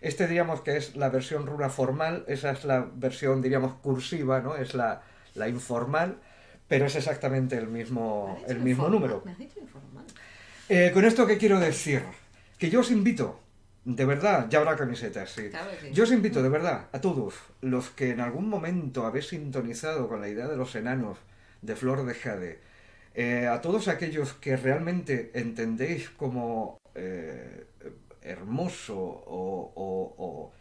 Este diríamos que es la versión runa formal, esa es la versión, diríamos, cursiva, ¿no? Es la informal, pero es exactamente el mismo número. ¿Me has dicho informal? Con esto, ¿qué quiero decir? Que yo os invito, de verdad, ya habrá camisetas, sí. Claro que sí. Yo os invito, de verdad, a todos los que en algún momento habéis sintonizado con la idea de los enanos de Flor de Jade, a todos aquellos que realmente entendéis como hermoso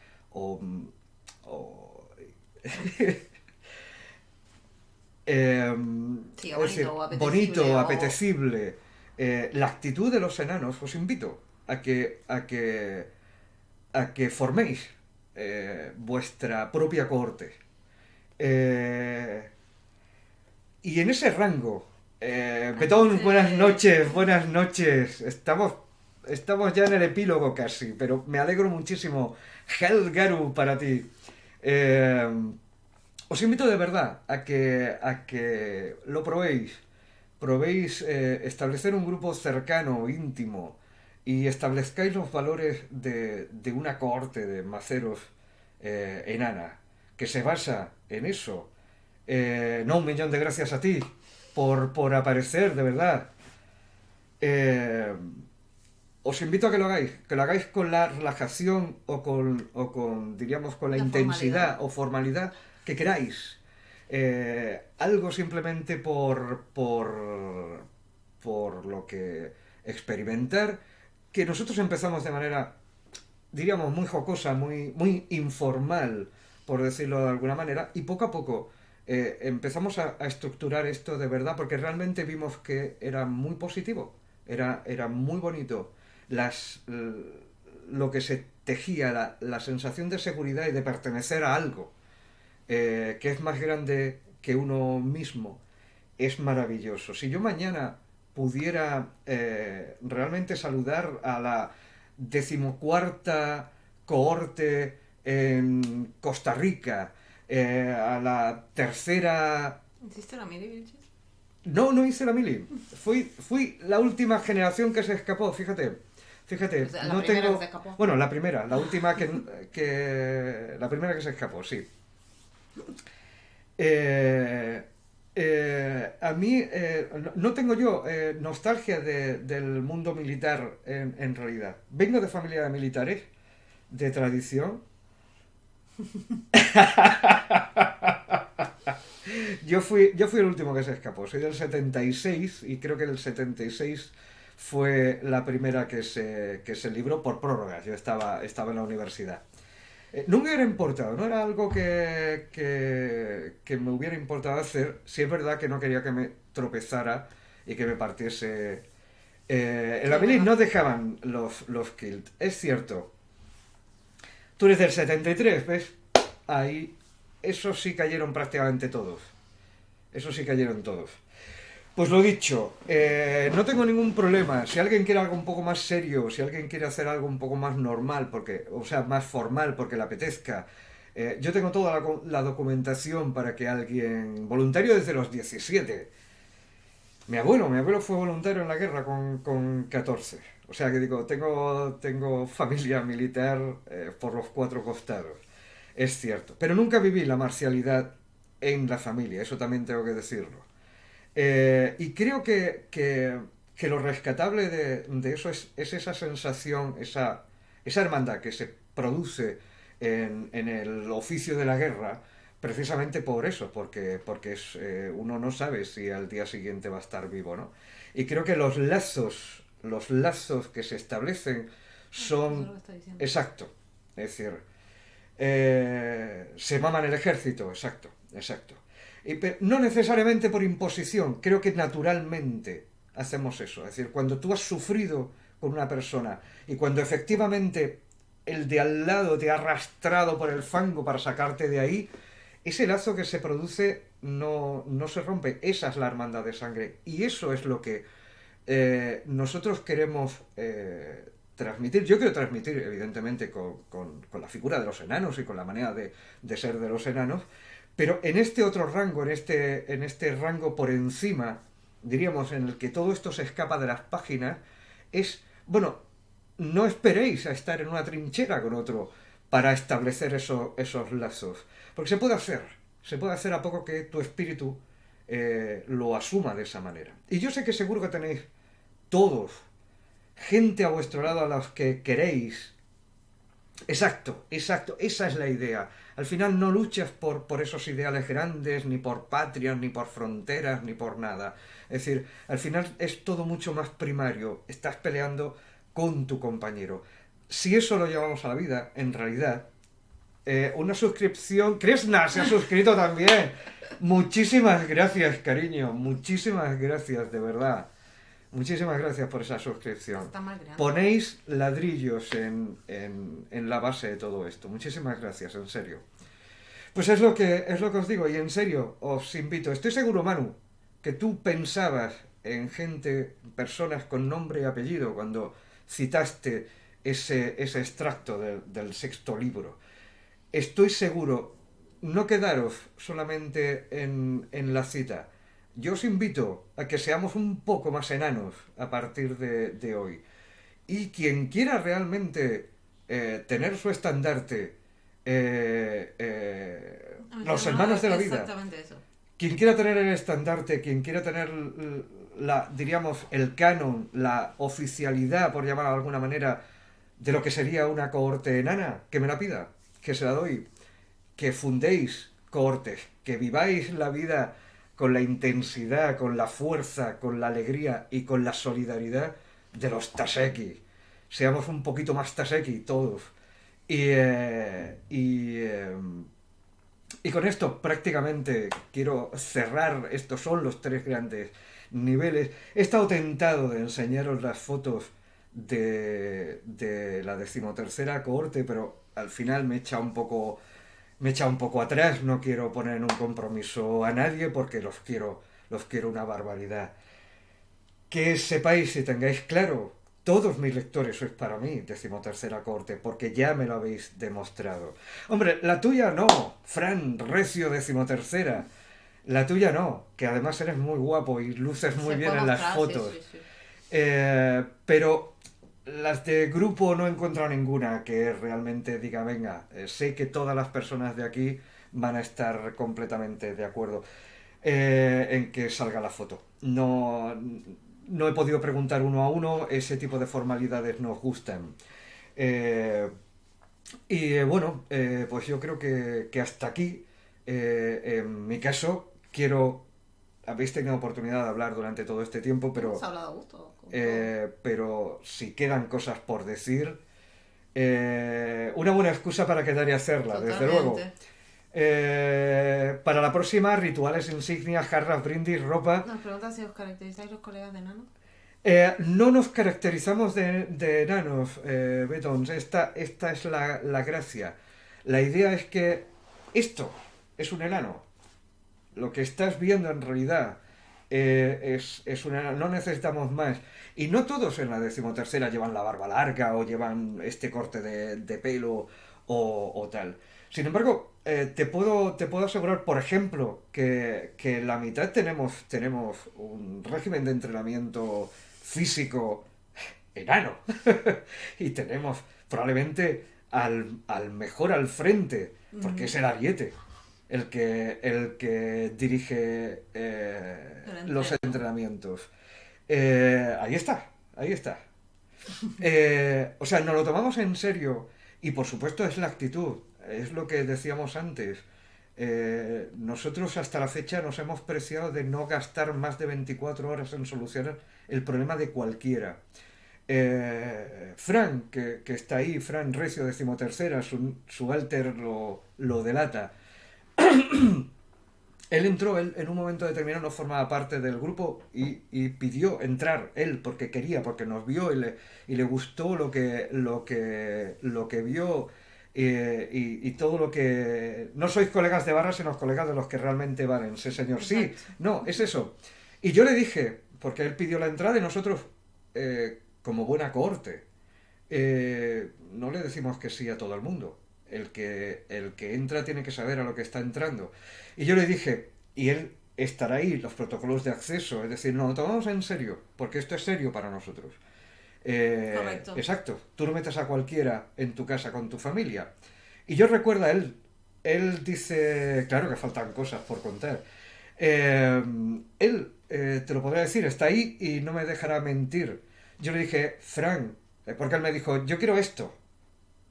Sí, bonito, apetecible, la actitud de los enanos, os invito a que forméis vuestra propia cohorte. Y en ese rango, Betón, buenas noches, buenas noches. Estamos ya en el epílogo casi, pero me alegro muchísimo. Helgaru para ti. Os invito de verdad a que lo probéis. Probéis establecer un grupo cercano, íntimo, y establezcáis los valores de una cohorte de maceros enana, que se basa en eso. No, 1 millón de gracias a ti por aparecer, de verdad. Eh, Os invito a que lo hagáis con la relajación o con diríamos, con la intensidad formalidad. o formalidad que queráis. Algo simplemente por lo que experimentar, que nosotros empezamos de manera, diríamos, muy jocosa, muy informal, por decirlo de alguna manera, y poco a poco empezamos a estructurar esto de verdad, porque realmente vimos que era muy positivo, era muy bonito las, lo que se tejía, la sensación de seguridad y de pertenecer a algo que es más grande que uno mismo, es maravilloso. Si yo mañana pudiera realmente saludar a la 14ª cohorte en Costa Rica, a la tercera... ¿Hiciste la mili, Vilchis? No, no hice la mili. Fui la última generación que se escapó, fíjate. O Fíjate, sea, la no primera que tengo... se escapó. Bueno, la primera, la última la primera que se escapó, sí. Eh, a mí no tengo yo nostalgia del mundo militar en realidad. Vengo de familia de militares, de tradición. Yo fui el último que se escapó. Soy del 76 y creo que el 76 fue la primera que se libró por prórrogas. Yo estaba en la universidad. No me hubiera importado, no era algo que me hubiera importado hacer, si es verdad que no quería que me tropezara y que me partiese. En la Sí, mili bueno. no dejaban los kilt, es cierto. Tú eres del 73, ¿ves? Ahí, esos sí cayeron prácticamente todos. Esos sí cayeron todos. Pues lo dicho, no tengo ningún problema. Si alguien quiere algo un poco más serio, si alguien quiere hacer algo un poco más normal, o sea, más formal, porque le apetezca, yo tengo toda la documentación para que alguien, voluntario desde los 17. Mi abuelo fue voluntario en la guerra con 14. O sea que digo, tengo familia militar por los 4 costados. Es cierto. Pero nunca viví la marcialidad en la familia, eso también tengo que decirlo. Y creo que lo rescatable de eso es esa sensación, esa hermandad que se produce en el oficio de la guerra, precisamente por eso, porque uno no sabe si al día siguiente va a estar vivo, ¿no? Y creo que los lazos que se establecen Eso es lo son... que está diciendo. Exacto. Es decir, se maman el ejército, exacto, exacto. No necesariamente por imposición, creo que naturalmente hacemos eso. Es decir, cuando tú has sufrido con una persona y cuando efectivamente el de al lado te ha arrastrado por el fango para sacarte de ahí, ese lazo que se produce no se rompe. Esa es la hermandad de sangre. Y eso es lo que nosotros queremos transmitir. Yo quiero transmitir, evidentemente, con la figura de los enanos y con la manera de ser de los enanos, pero en este otro rango, en este rango por encima, diríamos, en el que todo esto se escapa de las páginas, bueno, no esperéis a estar en una trinchera con otro para establecer esos lazos. Porque se puede hacer a poco que tu espíritu lo asuma de esa manera. Y yo sé que seguro que tenéis todos gente a vuestro lado a los que queréis. Exacto, exacto, esa es la idea. Al final no luchas por esos ideales grandes, ni por patrias, ni por fronteras, ni por nada. Es decir, al final es todo mucho más primario. Estás peleando con tu compañero. Si eso lo llevamos a la vida, en realidad, una suscripción... Krishna se ha suscrito también. Muchísimas gracias, cariño. Muchísimas gracias, de verdad. Muchísimas gracias por esa suscripción. Está más grande. Ponéis ladrillos en la base de todo esto. Muchísimas gracias, en serio. Pues es lo que os digo, y en serio, os invito. Estoy seguro, Manu, que tú pensabas en gente, personas con nombre y apellido cuando citaste ese extracto del sexto libro. Estoy seguro, no quedaros solamente en la cita. Yo os invito a que seamos un poco más enanos a partir de hoy. Y quien quiera realmente tener su estandarte, los hermanos de la vida, Exactamente eso. quien quiera tener el estandarte, quien quiera tener diríamos, el canon, la oficialidad, por llamarlo de alguna manera, de lo que sería una cohorte enana, que me la pida, que se la doy, que fundéis cohortes, que viváis la vida con la intensidad, con la fuerza, con la alegría y con la solidaridad de los Taseki. Seamos un poquito más Taseki todos. Y con esto prácticamente quiero cerrar. Estos son los tres grandes niveles. He estado tentado de enseñaros las fotos de la 13ª cohorte, pero al final me he echado un poco atrás. No quiero poner en un compromiso a nadie porque los quiero una barbaridad. Que sepáis y tengáis claro, todos mis lectores sois para mí 13ª cohorte, porque ya me lo habéis demostrado. Hombre, la tuya no, Fran Recio 13ª. La tuya no, que además eres muy guapo y luces muy bien en las fotos. Sí. Pero las de grupo no he encontrado ninguna que realmente diga, venga, sé que todas las personas de aquí van a estar completamente de acuerdo en que salga la foto. No he podido preguntar uno a uno, ese tipo de formalidades nos gustan. Bueno, pues yo creo que hasta aquí, en mi caso, habéis tenido oportunidad de hablar durante todo este tiempo, pero, Hemos hablado a gusto. pero si quedan cosas por decir, una buena excusa para quedar y hacerla, desde luego. Para la próxima, rituales, insignias, jarras, brindis, ropa. Nos preguntan si os caracterizáis los colegas de enanos. No nos caracterizamos de enanos, Betons. Esta es la gracia. La idea es que esto es un enano. Lo que estás viendo en realidad es un enano. No necesitamos más. Y no todos en la 13ª llevan la barba larga o llevan este corte de pelo o tal. Sin embargo, te puedo asegurar, por ejemplo, que en la mitad tenemos un régimen de entrenamiento físico enano. Y tenemos probablemente al mejor al frente, porque es el ariete el que dirige los entrenamientos. Ahí está. O sea, nos lo tomamos en serio y por supuesto es la actitud. Es lo que decíamos antes. Nosotros hasta la fecha nos hemos preciado de no gastar más de 24 horas en solucionar el problema de cualquiera. Fran, que está ahí, Fran Recio 13ª, su alter lo delata. Él entró, en un momento determinado no formaba parte del grupo y pidió entrar él porque quería, porque nos vio y le gustó lo que vio. Y todo lo que... No sois colegas de barra, sino colegas de los que realmente valen. Sí, señor. Exacto. Sí, no, es eso. Y yo le dije, porque él pidió la entrada y nosotros, como buena cohorte, no le decimos que sí a todo el mundo. El que entra tiene que saber a lo que está entrando. Y yo le dije, y él estará ahí, los protocolos de acceso, es decir, no lo tomamos en serio, porque esto es serio para nosotros. Correcto. Exacto, tú no metes a cualquiera en tu casa con tu familia. Y yo recuerdo a él dice, claro que faltan cosas por contar. Él, te lo podrá decir, está ahí y no me dejará mentir. Yo le dije, Fran, porque él me dijo, yo quiero esto.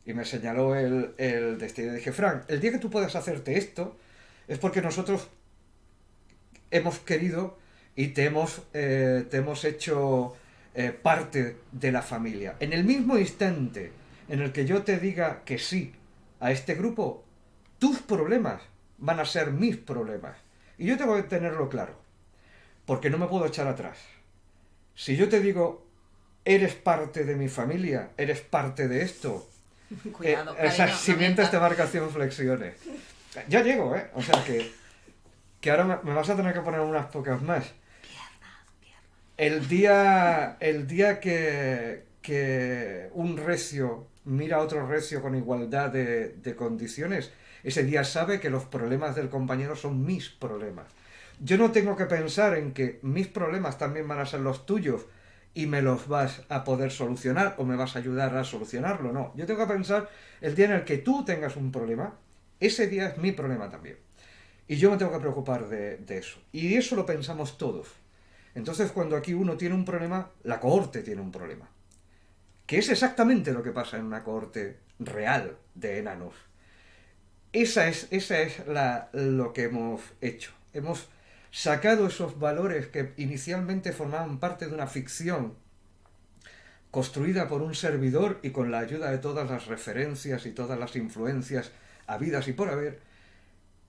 Y me señaló el destino. Y le dije, Fran, el día que tú puedas hacerte esto, es porque nosotros hemos querido y te hemos hecho parte de la familia. En el mismo instante en el que yo te diga que sí a este grupo, tus problemas van a ser mis problemas. Y yo tengo que tenerlo claro, porque no me puedo echar atrás. Si yo te digo, eres parte de mi familia, eres parte de esto, Cuidado, esas cariño, no simientes de mientas. marcación flexiones. Ya llego, ¿eh? O sea que ahora me vas a tener que poner unas pocas más. El día que un recio mira a otro recio con igualdad de condiciones, ese día sabe que los problemas del compañero son mis problemas. Yo no tengo que pensar en que mis problemas también van a ser los tuyos y me los vas a poder solucionar o me vas a ayudar a solucionarlo. No, yo tengo que pensar el día en el que tú tengas un problema, ese día es mi problema también. Y yo me tengo que preocupar de eso. Y eso lo pensamos todos. Entonces, cuando aquí uno tiene un problema, la cohorte tiene un problema. Que es exactamente lo que pasa en una cohorte real de enanos. Esa es lo que hemos hecho. Hemos sacado esos valores que inicialmente formaban parte de una ficción construida por un servidor y con la ayuda de todas las referencias y todas las influencias habidas y por haber,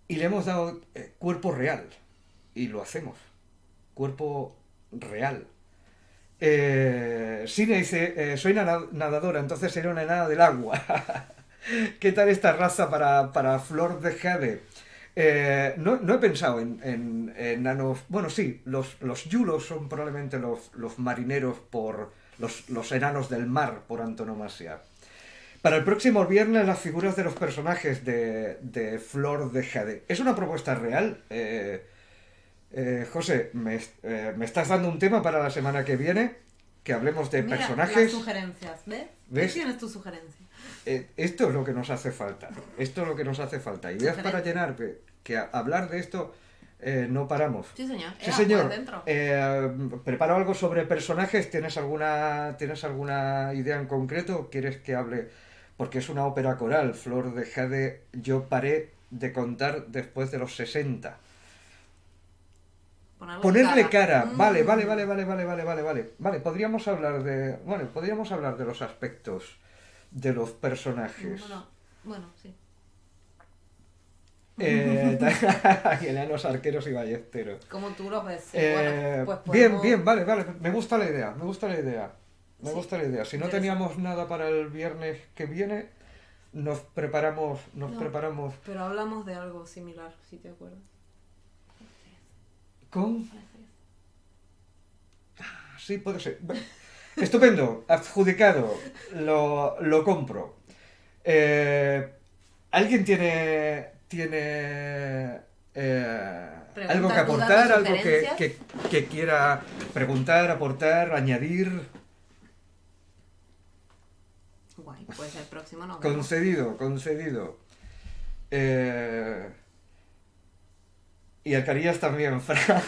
y le hemos dado cuerpo real. Y lo hacemos. Cuerpo real. Sine dice, soy nadadora, entonces seré una enana del agua. ¿Qué tal esta raza para Flor de Jade? No he pensado en enanos. Bueno, sí, los yulos son probablemente los marineros por los enanos del mar por antonomasia. Para el próximo viernes, las figuras de los personajes de Flor de Jade. ¿Es una propuesta real? José, me estás dando un tema para la semana que viene, que hablemos de Mira, personajes. las sugerencias, ¿ves? ¿Ves? ¿Qué tienes tu sugerencia? Esto es lo que nos hace falta. Esto es lo que nos hace falta. Ideas para llenar, que hablar de esto no paramos. Sí, señor. Sí, señor. Pues dentro. Preparo algo sobre personajes. ¿Tienes alguna idea en concreto? ¿Quieres que hable? Porque es una ópera coral. Flor de Jade, yo paré de contar después de los 60. Ponerle cara. Vale. Vale, podríamos hablar de los aspectos de los personajes. Bueno, sí. Y enanos, arqueros y ballesteros. Como tú lo ves. Sí, pues Bien, podemos... vale. Me gusta la idea. Sí, Si no teníamos nada para el viernes que viene, nos preparamos. Pero hablamos de algo similar, si te acuerdas. ¿Con? Sí, puede ser. Estupendo, adjudicado. Lo compro. ¿Alguien tiene algo que aportar? dudas o ¿Algo sugerencias? que quiera preguntar, aportar, añadir? Guay, pues el próximo nos vemos. Concedido. Y a Carillas también, Fran.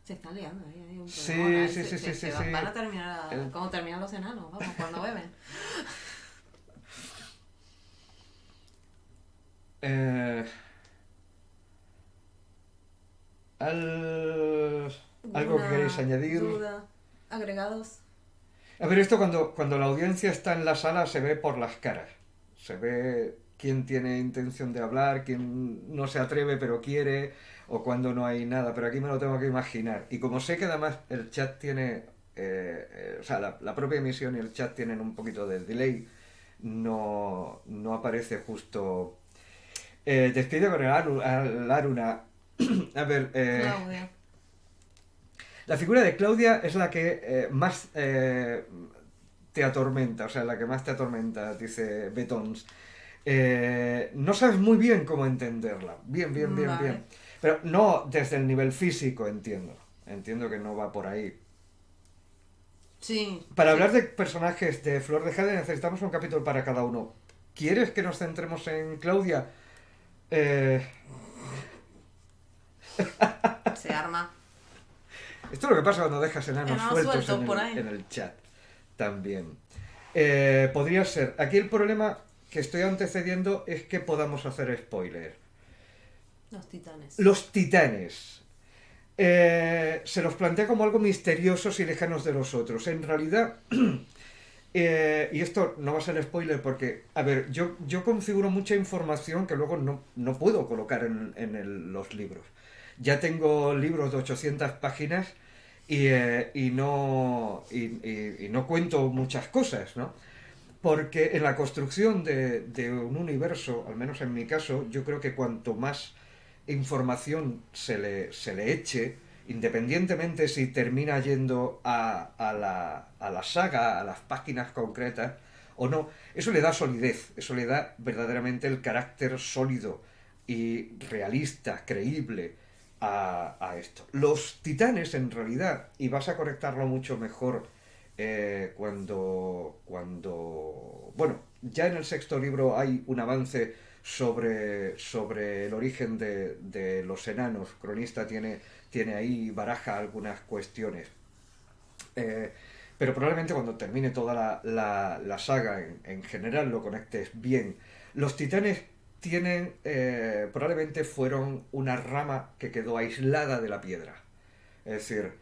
Se está liando ahí, hay un Sí, problema. sí. Van a terminar como terminan los enanos, vamos, cuando beben. ¿Algo que queréis añadir? Duda, agregados. A ver, esto cuando la audiencia está en la sala se ve por las caras. Se ve quién tiene intención de hablar, quién no se atreve pero quiere, o cuando no hay nada. Pero aquí me lo tengo que imaginar. Y como sé que además el chat tiene, o sea, la propia emisión y el chat tienen un poquito de delay, no aparece justo. Despide con el Aruna. A ver, Claudia. la figura de Claudia es la que más te atormenta, o sea, la que más te atormenta, dice Betons. No sabes muy bien cómo entenderla. Bien. Vale. Pero no desde el nivel físico, entiendo. Entiendo que no va por ahí. Sí. Para hablar de personajes de Flor de Jade necesitamos un capítulo para cada uno. ¿Quieres que nos centremos en Claudia? Se arma. Esto es lo que pasa cuando dejas enanos Enanos sueltos sueltos por ahí. en el chat. También. Podría ser. Aquí el problema que estoy antecediendo es que podamos hacer spoiler. Los titanes. Los titanes. Se los plantea como algo misteriosos y lejanos de los otros. En realidad, Y esto no va a ser spoiler porque, a ver, yo configuro mucha información que luego no puedo colocar los libros. Ya tengo libros de 800 páginas y no cuento muchas cosas, ¿no? Porque en la construcción de un universo, al menos en mi caso, yo creo que cuanto más información se le eche, independientemente si termina yendo a la saga, a las páginas concretas o no, eso le da solidez, eso le da verdaderamente el carácter sólido y realista, creíble a esto. Los titanes, en realidad, y vas a conectarlo mucho mejor bueno, ya en el sexto libro hay un avance sobre el origen de los enanos. Cronista tiene ahí, baraja algunas cuestiones. Eh, pero probablemente cuando termine toda la saga en general lo conectes bien. Los titanes probablemente fueron una rama que quedó aislada de la piedra. Es decir,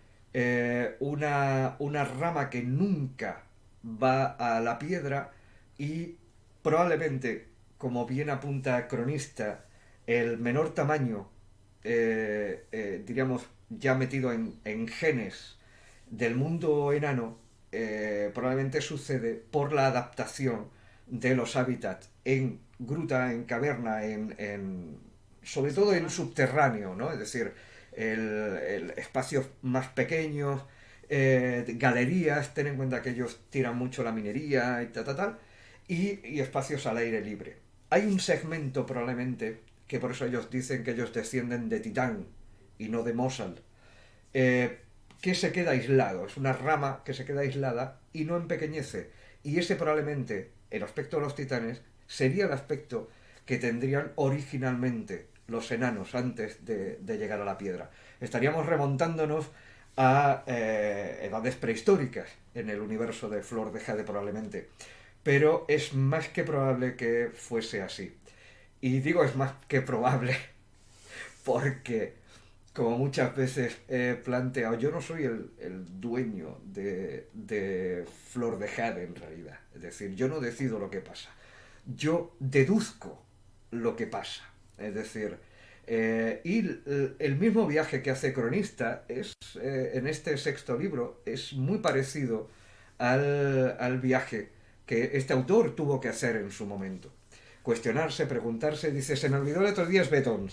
una rama que nunca va a la piedra y probablemente, como bien apunta Cronista, el menor tamaño, diríamos, ya metido en genes del mundo enano, probablemente sucede por la adaptación de los hábitats en gruta, en caverna, sobre todo en subterráneo, ¿no? Es decir, espacios más pequeños, galerías, ten en cuenta que ellos tiran mucho la minería y tal, y espacios al aire libre. Hay un segmento probablemente, que por eso ellos dicen que ellos descienden de Titán y no de Mosal, eh, que se queda aislado, es una rama que se queda aislada y no empequeñece. Y ese probablemente, el aspecto de los titanes, sería el aspecto que tendrían originalmente los enanos antes de llegar a la piedra. Estaríamos remontándonos a edades prehistóricas en el universo de Flor de Jade probablemente. Pero es más que probable que fuese así. Y digo es más que probable porque, como muchas veces he planteado, yo no soy el dueño de Flor de Jade en realidad. Es decir, yo no decido lo que pasa. Yo deduzco lo que pasa. Es decir, y el mismo viaje que hace Cronista en este sexto libro es muy parecido al viaje que este autor tuvo que hacer en su momento. Cuestionarse, preguntarse, dice, se me olvidó el otro día es Betons.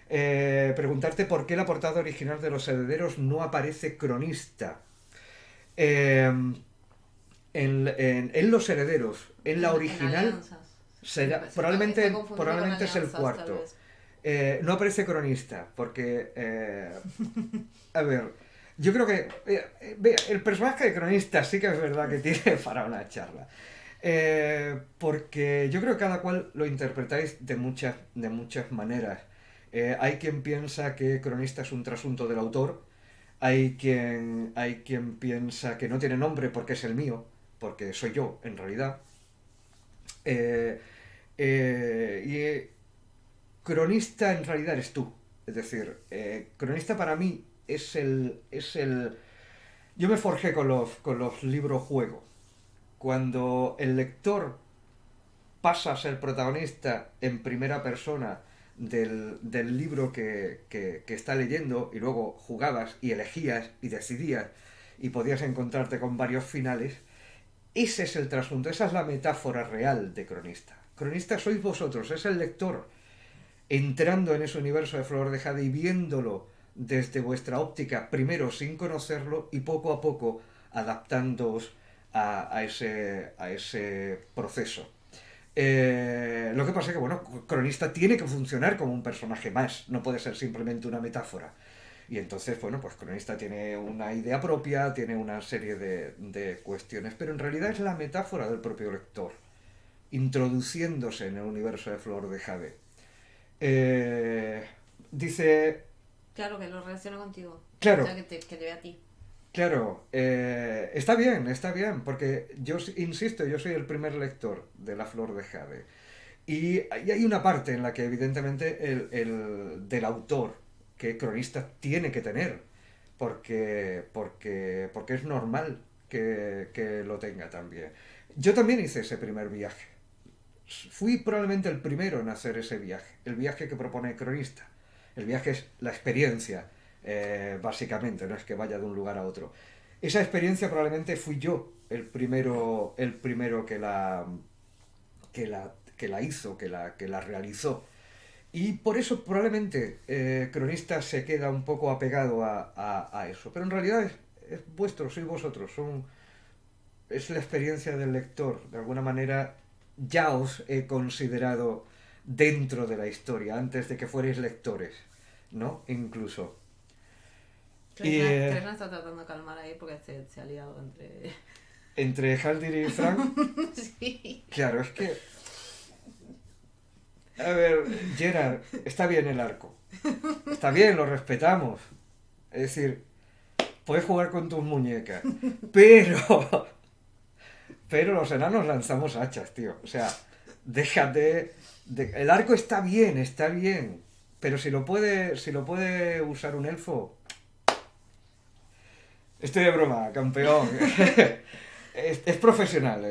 Preguntarte por qué la portada original de Los Herederos no aparece Cronista. Eh, en Los Herederos, en la original, probablemente es el cuarto. No aparece Cronista, porque, a ver, yo creo que el personaje de Cronista sí que es verdad que tiene para una charla. Porque yo creo que cada cual lo interpretáis de muchas maneras. Hay quien piensa que Cronista es un trasunto del autor, hay quien piensa que no tiene nombre porque es el mío, porque soy yo en realidad. Eh, y cronista en realidad eres tú. Es decir, cronista para mí es el. Yo me forjé con los libros juego. Cuando el lector pasa a ser protagonista en primera persona del libro que está leyendo y luego jugabas y elegías y decidías y podías encontrarte con varios finales, ese es el trasunto, esa es la metáfora real de cronista. Cronista sois vosotros, es el lector entrando en ese universo de Flor de Jade y viéndolo desde vuestra óptica, primero sin conocerlo y poco a poco adaptándoos a ese proceso. Lo que pasa es que, bueno, Cronista tiene que funcionar como un personaje más, no puede ser simplemente una metáfora. Y entonces, bueno, pues Cronista tiene una idea propia, tiene una serie de cuestiones, pero en realidad es la metáfora del propio lector, introduciéndose en el universo de Flor de Jade. Eh, dice... Claro, que lo relaciona contigo. Claro. O sea, que te ve a ti. Claro, está bien, porque yo insisto, yo soy el primer lector de La Flor de Jade. Y hay una parte en la que evidentemente del autor, que cronista tiene que tener, porque es normal que lo tenga también. Yo también hice ese primer viaje. Fui probablemente el primero en hacer ese viaje, el viaje que propone el cronista. El viaje es la experiencia, básicamente, no es que vaya de un lugar a otro. Esa experiencia probablemente fui yo el primero que la hizo, que la realizó. Y por eso probablemente Cronista se queda un poco apegado a eso. Pero en realidad es vuestro, sois vosotros, es la experiencia del lector. De alguna manera ya os he considerado dentro de la historia, antes de que fuerais lectores, ¿no? Incluso. Krishna está tratando de calmar ahí porque se ha liado entre... Entre Haldir y Frank. Sí. Claro, es que... A ver, Gerard, está bien el arco. Está bien, lo respetamos. Es decir, puedes jugar con tus muñecas. Pero los enanos lanzamos hachas, tío. O sea, déjate... El arco está bien. Pero si lo puede usar un elfo... Estoy de broma, campeón. Es profesional,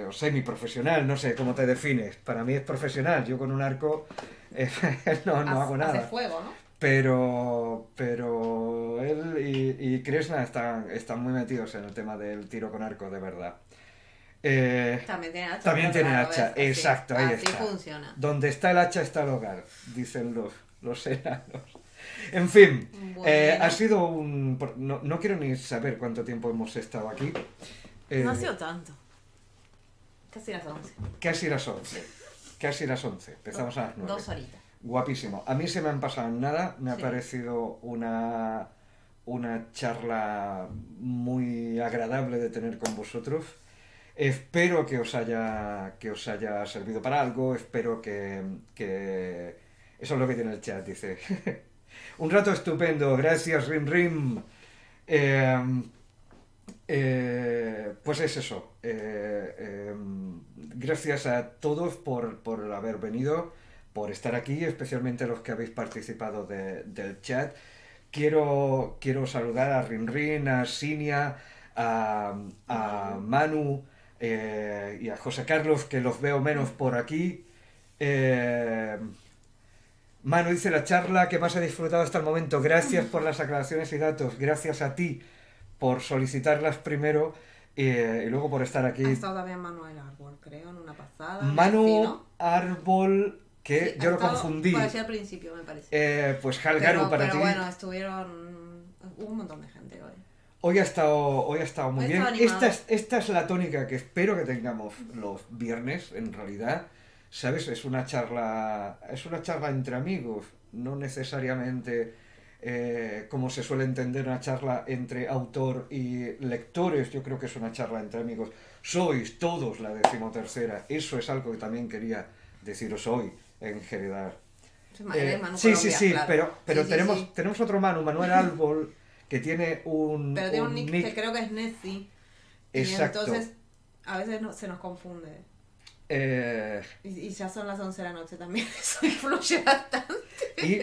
o semiprofesional, no sé cómo te defines. Para mí es profesional. Yo con un arco no hago nada. Hace fuego, ¿no? Pero él y Krishna están muy metidos en el tema del tiro con arco, de verdad. También tiene hacha. También tiene hacha, ¿ves? exacto, ahí así está. Funciona. Donde está el hacha está el hogar, dicen los enanos. En fin, Bueno. ha sido un... No quiero ni saber cuánto tiempo hemos estado aquí. No ha sido tanto. Casi las 11. Casi las 11. Empezamos a las 9. 2 horitas. Guapísimo. A mí se me han pasado en nada. Me ha Sí. parecido una charla muy agradable de tener con vosotros. Espero que os haya servido para algo. Espero que... Eso es lo que tiene el chat, dice. Un rato estupendo. Gracias, Rim Rim. Pues es eso. Gracias a todos por haber venido, por estar aquí, especialmente los que habéis participado del chat. Quiero saludar a Rinrin, a Sinia, a Manu y a José Carlos, que los veo menos por aquí. Manu dice: la charla que más he disfrutado hasta el momento. Gracias por las aclaraciones y datos. Gracias a ti por solicitarlas primero y luego por estar aquí. Ha estado también Manuel Árbol, creo, en una pasada. Manu Sí, ¿no? Árbol, que Sí, yo ha lo estado confundí. Por así al principio, me parece. Pues Halgaru para pero ti. bueno, hubo un montón de gente hoy. Hoy ha estado muy Hoy bien. está animado. Esta es la tónica que espero que tengamos los viernes, en realidad. ¿Sabes? Es una charla entre amigos, no necesariamente como se suele entender una charla entre autor y lectores. Yo creo que es una charla entre amigos. Sois todos la 13ª. Eso es algo que también quería deciros hoy, en general. Eres Manu Sí, Colombia, claro. pero Sí, tenemos, sí. tenemos otro Manu, Manuel Árbol, que tiene Pero tiene un nick que creo que es Nessie. Exacto. Y entonces a veces se nos confunde. Y ya son las 11 de la noche también. Eso influye bastante. Y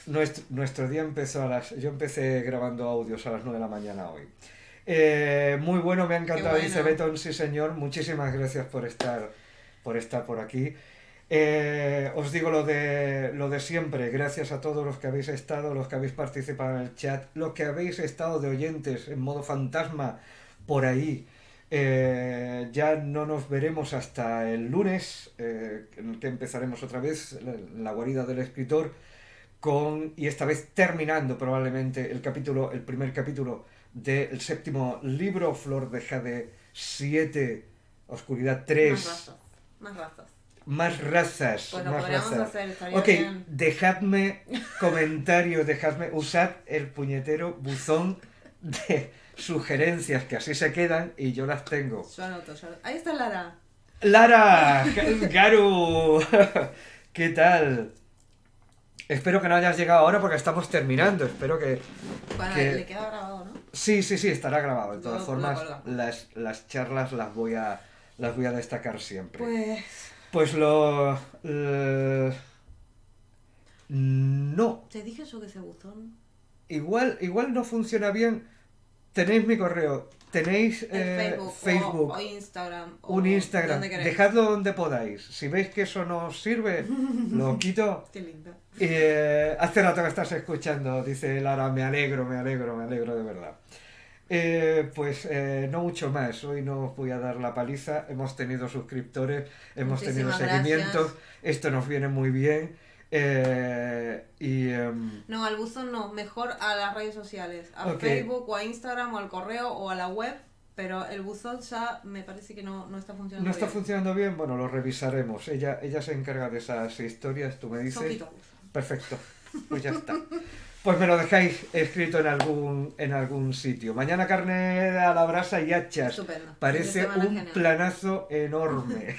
nuestro día empezó yo empecé grabando audios a las 9 de la mañana hoy. Muy bueno, me ha encantado, Qué bueno. dice Beton, sí señor. Muchísimas gracias por estar por aquí. Os digo lo de siempre. Gracias a todos los que habéis estado, los que habéis participado en el chat, los que habéis estado de oyentes en modo fantasma por ahí. Ya no nos veremos hasta el lunes, en el que empezaremos otra vez la guarida del escritor, y esta vez terminando probablemente el primer capítulo del 7º libro, Flor de Jade 7, Oscuridad 3. Más razas. Pues lo más podríamos razas. hacer, estaría Ok, bien. dejadme comentarios, usad el puñetero buzón de sugerencias, que así se quedan y yo las tengo. Yo anoto. Ahí está Lara. ¡Lara! ¡Garu! ¿Qué tal? Espero que no hayas llegado ahora porque estamos terminando. Espero que... Bueno, que- le queda grabado, ¿no? Sí, estará grabado. De todas Lo formas, colgamos. las charlas las voy a destacar siempre. Pues No. te dije yo que ese buzón. Igual no funciona bien. Tenéis mi correo. tenéis Facebook, o Instagram. Un Instagram. Dejadlo donde podáis. Si veis que eso no os sirve, lo quito. Qué lindo. Hace rato que estás escuchando, dice Lara, me alegro de verdad. No mucho más. Hoy no os voy a dar la paliza. Hemos tenido suscriptores, hemos tenido seguimientos. Esto nos viene muy bien. No, al buzón no. Mejor a las redes sociales. A Facebook o a Instagram o al correo o a la web. Pero el buzón ya me parece que no está funcionando bien. ¿No está funcionando bien? Bueno, lo revisaremos. Ella se encarga de esas historias, tú me dices. Perfecto. Pues ya está. Pues me lo dejáis escrito en algún sitio. Mañana carne a la brasa y hachas. Estupendo. Parece un planazo enorme.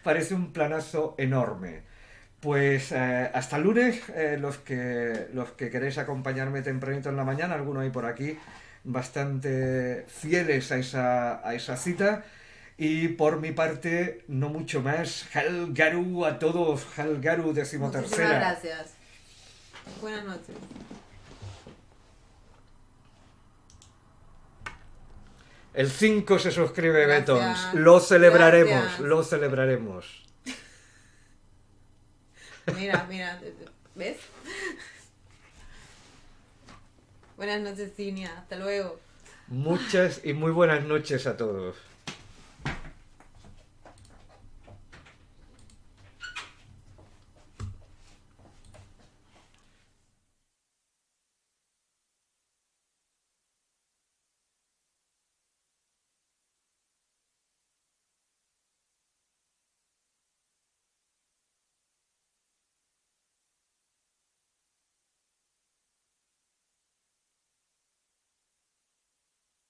Parece un planazo enorme. Pues hasta lunes, los que queréis acompañarme tempranito en la mañana, alguno hay por aquí, bastante fieles a esa cita. Y por mi parte, no mucho más. Halgaru a todos, Halgaru 13ª. Muchísimas gracias. Buenas noches. El 5 se suscribe Betons. Lo celebraremos. Mira, ¿ves? Buenas noches, Cinia. Hasta luego. Muchas y muy buenas noches a todos.